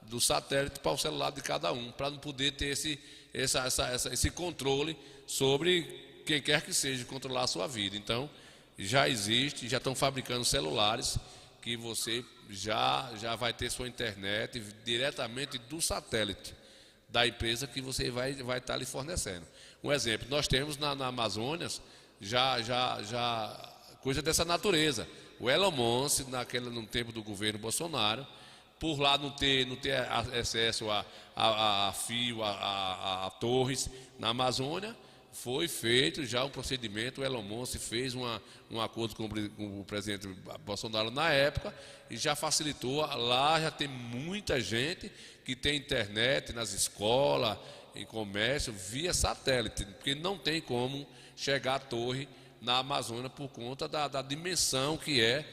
G: do satélite para o celular de cada um, para não poder ter esse controle sobre quem quer que seja, controlar a sua vida. Então, já existe, já estão fabricando celulares que você já vai ter sua internet diretamente do satélite da empresa que você vai estar lhe fornecendo. Um exemplo, nós temos na Amazônia já coisa dessa natureza. O Elon Musk, no tempo do governo Bolsonaro, por lá não ter acesso a fio, a torres na Amazônia, foi feito já um procedimento. O Elon Musk fez um acordo com o presidente Bolsonaro na época e já facilitou. Lá já tem muita gente que tem internet nas escolas, em comércio, via satélite, porque não tem como chegar à torre na Amazônia por conta da dimensão que é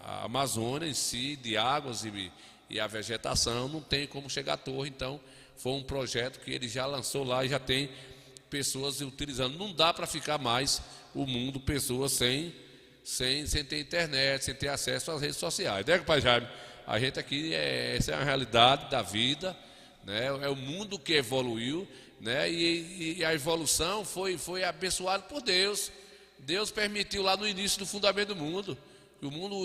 G: a Amazônia em si, de águas e a vegetação, não tem como chegar à torre. Então, foi um projeto que ele já lançou lá e já tem pessoas utilizando. Não dá para ficar mais o mundo, pessoas sem ter internet, sem ter acesso às redes sociais. Né, pai Jaime? A gente aqui, essa é a realidade da vida, né? É o mundo que evoluiu, né? E a evolução foi abençoada por Deus. Deus permitiu lá no início do fundamento do mundo,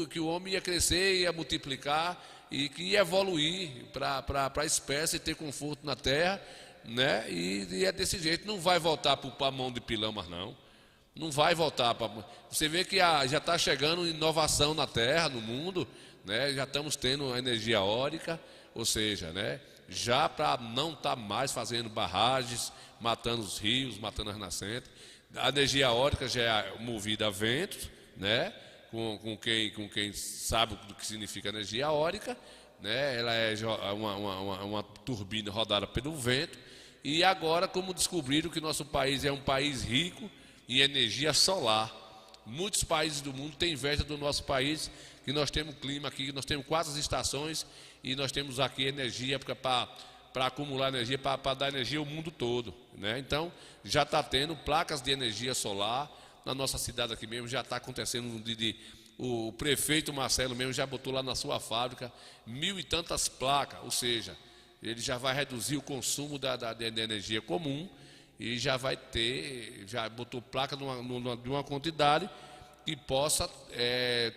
G: que o homem ia crescer, ia multiplicar e que ia evoluir para a espécie ter conforto na terra, né? E é desse jeito. Não vai voltar para a mão de pilão, mas não vai voltar para. Você vê que já está chegando inovação na terra, no mundo, né? Já estamos tendo energia eólica, ou seja, né? Já para não estar mais fazendo barragens, matando os rios, matando as nascentes. A energia eólica já é movida a ventos, né? Com quem sabe do que significa energia eólica, né? Ela é uma turbina rodada pelo vento. E agora, como descobriram que nosso país é um país rico em energia solar, muitos países do mundo têm inveja do nosso país, que nós temos clima aqui, nós temos 4 estações e nós temos aqui energia para acumular energia, para dar energia ao mundo todo, né? Então, já está tendo placas de energia solar. Na nossa cidade aqui mesmo já está acontecendo. O prefeito Marcelo mesmo já botou lá na sua fábrica 1000 e tantas placas, ou seja, ele já vai reduzir o consumo da energia comum e já botou placa de uma quantidade que possa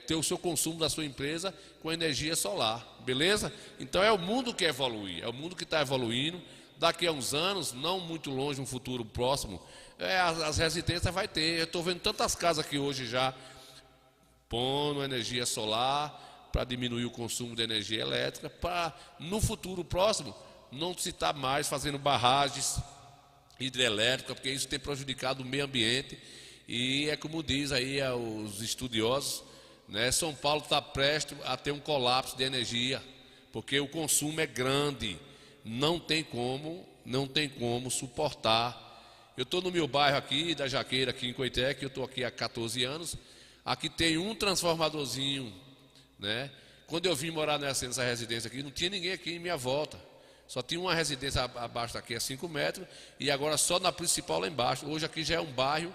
G: ter o seu consumo da sua empresa com energia solar, beleza? Então é o mundo que evolui, é o mundo que está evoluindo. Daqui a uns anos, não muito longe, um futuro próximo, as residências vai ter. Eu estou vendo tantas casas aqui hoje já pondo energia solar para diminuir o consumo de energia elétrica, para no futuro próximo não se estar mais fazendo barragens hidrelétrica, porque isso tem prejudicado o meio ambiente. E é como diz aí os estudiosos, né, São Paulo está prestes a ter um colapso de energia, porque o consumo é grande, não tem como suportar. Eu estou no meu bairro aqui, da Jaqueira, aqui em Coité, que eu estou aqui há 14 anos, aqui tem um transformadorzinho, né? Quando eu vim morar nessa residência aqui, não tinha ninguém aqui em minha volta, só tinha uma residência abaixo daqui a 5 metros, e agora só na principal lá embaixo. Hoje aqui já é um bairro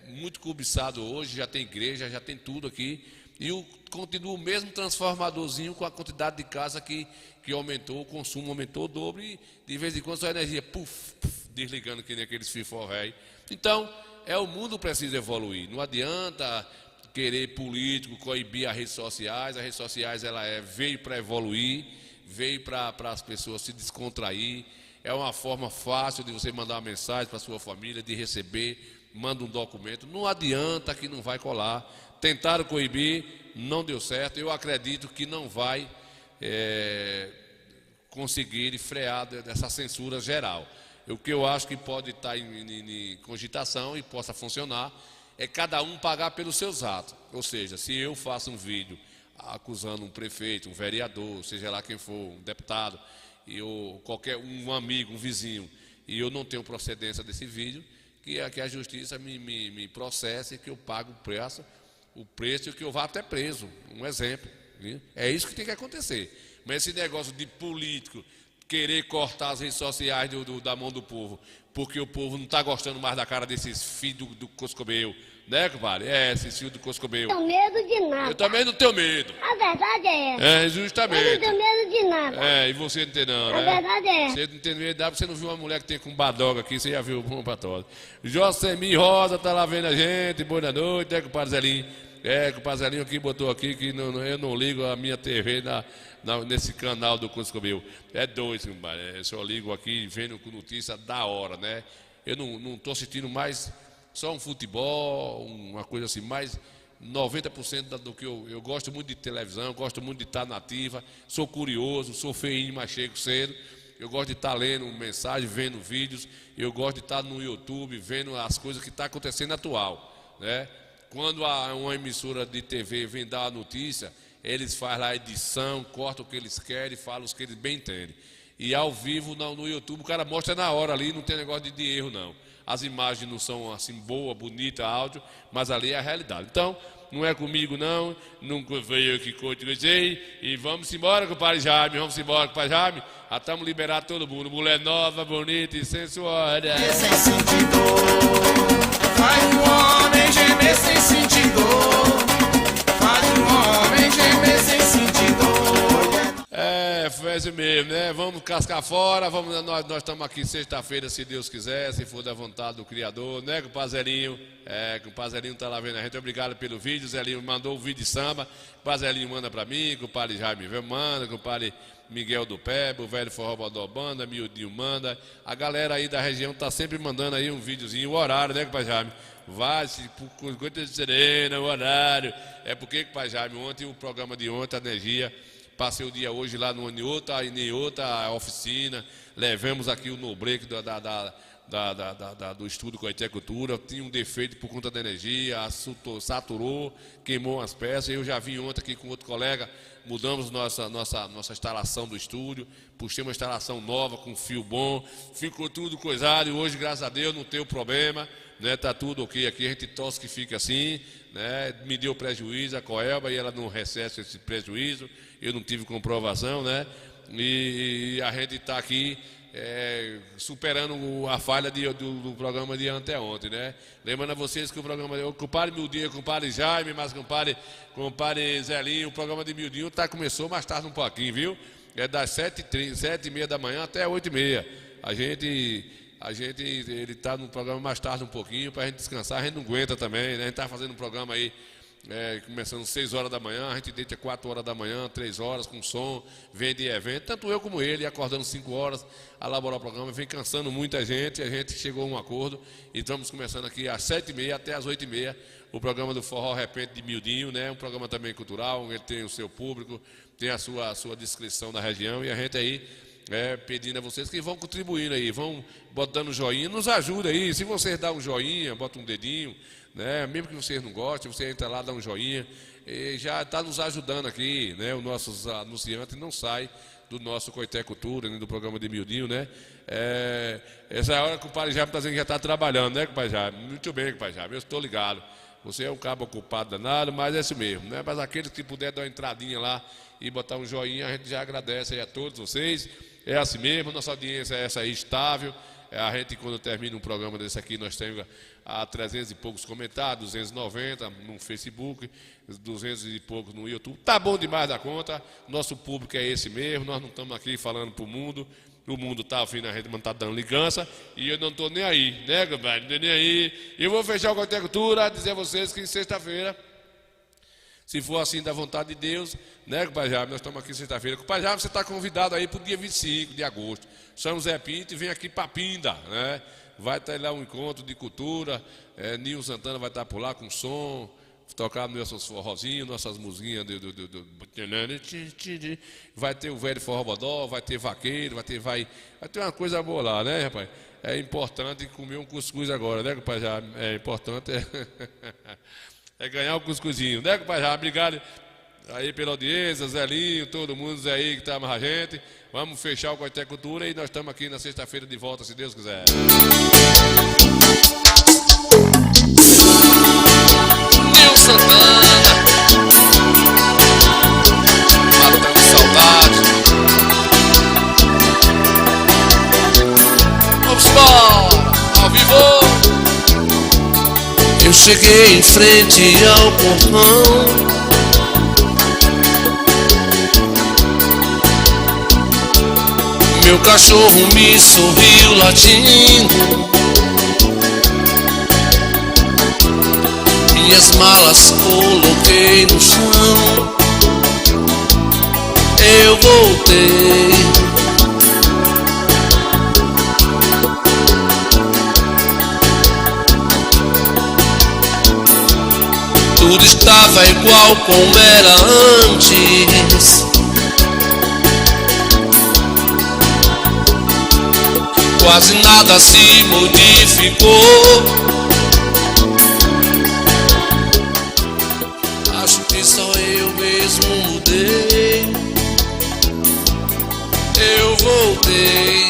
G: muito cobiçado hoje, já tem igreja, já tem tudo aqui, e continua o mesmo transformadorzinho com a quantidade de casa que aumentou, o consumo aumentou o dobro, e de vez em quando só a energia desligando que nem aqueles fifó velho. Então, o mundo precisa evoluir, não adianta querer político coibir as redes sociais ela veio para evoluir, veio para as pessoas se descontrair, é uma forma fácil de você mandar uma mensagem para sua família, de receber, manda um documento, não adianta que não vai colar. Tentaram coibir, não deu certo, eu acredito que não vai conseguir frear dessa censura geral. O que eu acho que pode estar em cogitação e possa funcionar é cada um pagar pelos seus atos. Ou seja, se eu faço um vídeo acusando um prefeito, um vereador, seja lá quem for, um deputado, ou um amigo, um vizinho, e eu não tenho procedência desse vídeo, que a justiça me processe e que eu pague o preço e que eu vá até preso. Um exemplo. Viu? É isso que tem que acontecer. Mas esse negócio de político querer cortar as redes sociais da mão do povo, porque o povo não está gostando mais da cara desses filhos do Coscobel, né, compadre? Esses filhos do Coscobel.
F: Não tenho medo de nada.
G: Eu também não tenho medo.
F: A verdade é essa.
G: Justamente.
F: Eu não tenho medo de nada.
G: E você não tem não,
F: né? A verdade é essa.
G: Você não tem medo, você não viu uma mulher que tem com badoga aqui, você já viu um badoga. Josemir Rosa tá lá vendo a gente, boa noite, né, compadre Zelinho? Que o Pazelinho aqui botou aqui que eu não ligo a minha TV nesse canal do Coscobel. É doido, compadre. Eu só ligo aqui vendo com notícia da hora, né? Eu não estou assistindo mais só um futebol, uma coisa assim, mais 90% do que eu gosto muito de televisão, gosto muito de estar na ativa, sou curioso, sou feinho, mas chego cedo. Eu gosto de estar lendo mensagem, vendo vídeos, eu gosto de estar no YouTube, vendo as coisas que estão acontecendo atual, né? Quando uma emissora de TV vem dar a notícia, eles fazem lá a edição, cortam o que eles querem, falam os que eles bem entendem. E ao vivo, no YouTube, o cara mostra na hora ali, não tem negócio de erro não. As imagens não são assim boa, bonita, áudio, mas ali é a realidade. Então, não é comigo não, nunca foi eu que continuei. E vamos embora, compadre Jaime, vamos embora, compadre Jaime. Já estamos liberados todo mundo, mulher nova, bonita e sensual.
A: Sem sentido, faz um homem gemer sem sentido, faz um homem gemer sem sentido.
G: Foi isso mesmo, né? Vamos cascar fora, nós estamos aqui sexta-feira, se Deus quiser, se for da vontade do Criador, né, compadre Zelinho? Compadre Zelinho está lá vendo a gente, obrigado pelo vídeo, Zelinho mandou o vídeo de samba, compadre Zelinho manda para mim, compadre Jaime manda, compadre Miguel do Pebo, o velho Forró Bodó manda, Miudinho manda, a galera aí da região está sempre mandando aí um videozinho, o horário, né, compadre Jaime? Vai, por conta de serena, o horário, porque, compadre Jaime, ontem, o programa de ontem, a energia, passei o dia hoje lá em outra oficina, levamos aqui o no-break do Estúdio Coité Cultura, tinha um defeito por conta da energia, saturou, queimou as peças, eu já vim ontem aqui com outro colega, mudamos nossa instalação do estúdio, puxei uma instalação nova com fio bom, ficou tudo coisado e hoje, graças a Deus, não tem problema, né? Tá tudo ok aqui, a gente torce que fique assim, né? Me deu prejuízo a Coelba e ela não recebe esse prejuízo, eu não tive comprovação, né? E a gente está aqui superando a falha do programa de anteontem, né? Lembrando a vocês que o programa de compadre Mildinho, compadre Jaime, mas compadre Zelinho, o programa de Mildinho começou mais tarde um pouquinho, viu? É das 7h30 da manhã até 8h30. Ele está no programa mais tarde um pouquinho para a gente descansar, a gente não aguenta também, né? A gente está fazendo um programa aí começando 6 horas da manhã, a gente deita 4 horas da manhã, 3 horas com som, vende evento, tanto eu como ele, acordando 5 horas, a elaborar o programa, vem cansando muita gente, a gente chegou a um acordo e estamos começando aqui às 7h30 até às 8h30, o programa do Forró Repente de Mildinho, né? Um programa também cultural, ele tem o seu público, tem a sua descrição da região e a gente aí pedindo a vocês que vão contribuindo aí, vão botando joinha, nos ajuda aí. Se vocês dão um joinha, bota um dedinho, né? Mesmo que vocês não gostem, você entra lá, dá um joinha, já está nos ajudando aqui, né? Os nossos anunciantes não saem do nosso Coité Cultura, né? Do programa de Mildinho, né? Essa é a hora que o Padre Jaime está dizendo que já está trabalhando, né, Padre Jaime? Muito bem, Padre Jaime, eu estou ligado. Você é um cabo ocupado danado, mas é assim mesmo, né? Mas aqueles que puder dar uma entradinha lá e botar um joinha, a gente já agradece aí a todos vocês. É assim mesmo, nossa audiência é essa aí, estável. A gente, quando termina um programa desse aqui, nós temos a 300 e poucos comentários, 290 no Facebook, 200 e poucos no YouTube. Tá bom demais da conta, nosso público é esse mesmo, nós não estamos aqui falando pro mundo. O mundo tá afim, a gente não tá dando ligança, e eu não tô nem aí, né, compadre? Não tô nem aí. Eu vou fechar o Coité Cultura, dizer a vocês que sexta-feira, se for assim da vontade de Deus, né, compadre Jaime, nós estamos aqui sexta-feira. Compadre Jaime, você está convidado aí para o dia 25 de agosto. São José Pinto e vem aqui para Pinda, né? Vai ter lá um encontro de cultura, Nil Santana vai estar por lá com som, tocar nossos forrozinhos, nossas musiquinhas vai ter o velho forró bodó, vai ter vaqueiro, vai ter uma coisa boa lá, né, rapaz? É importante comer um cuscuz agora, né, compadre Jaime? É importante é ganhar o cuscuzinho, né, compadre Jaime? Obrigado aí pela audiência, Zelinho, todo mundo, Zé aí que tá mais a gente. Vamos fechar o Coité Cultura e nós estamos aqui na sexta-feira de volta, se Deus quiser.
J: Nil Santana, matando saudade. Vamos embora, ao vivo. Eu cheguei em frente ao portão, meu cachorro me sorriu latindo, minhas malas coloquei no chão. Eu voltei, tudo estava igual como era antes. Quase nada se modificou. Acho que só eu mesmo mudei. Eu voltei,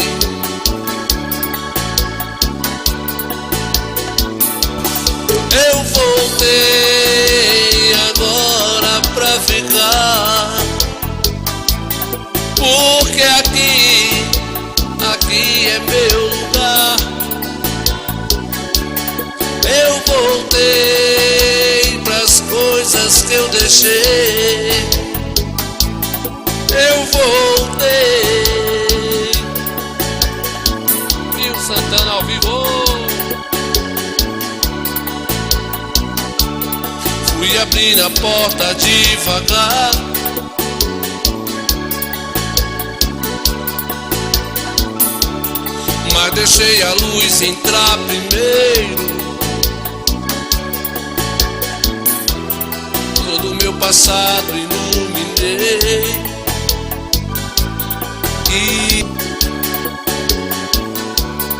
J: eu voltei agora pra ficar, porque aqui é meu lugar. Eu voltei pras coisas que eu deixei. Eu voltei. Nil Santana ao vivo. Fui abrir a porta devagar, mas deixei a luz entrar primeiro. Todo o meu passado iluminei e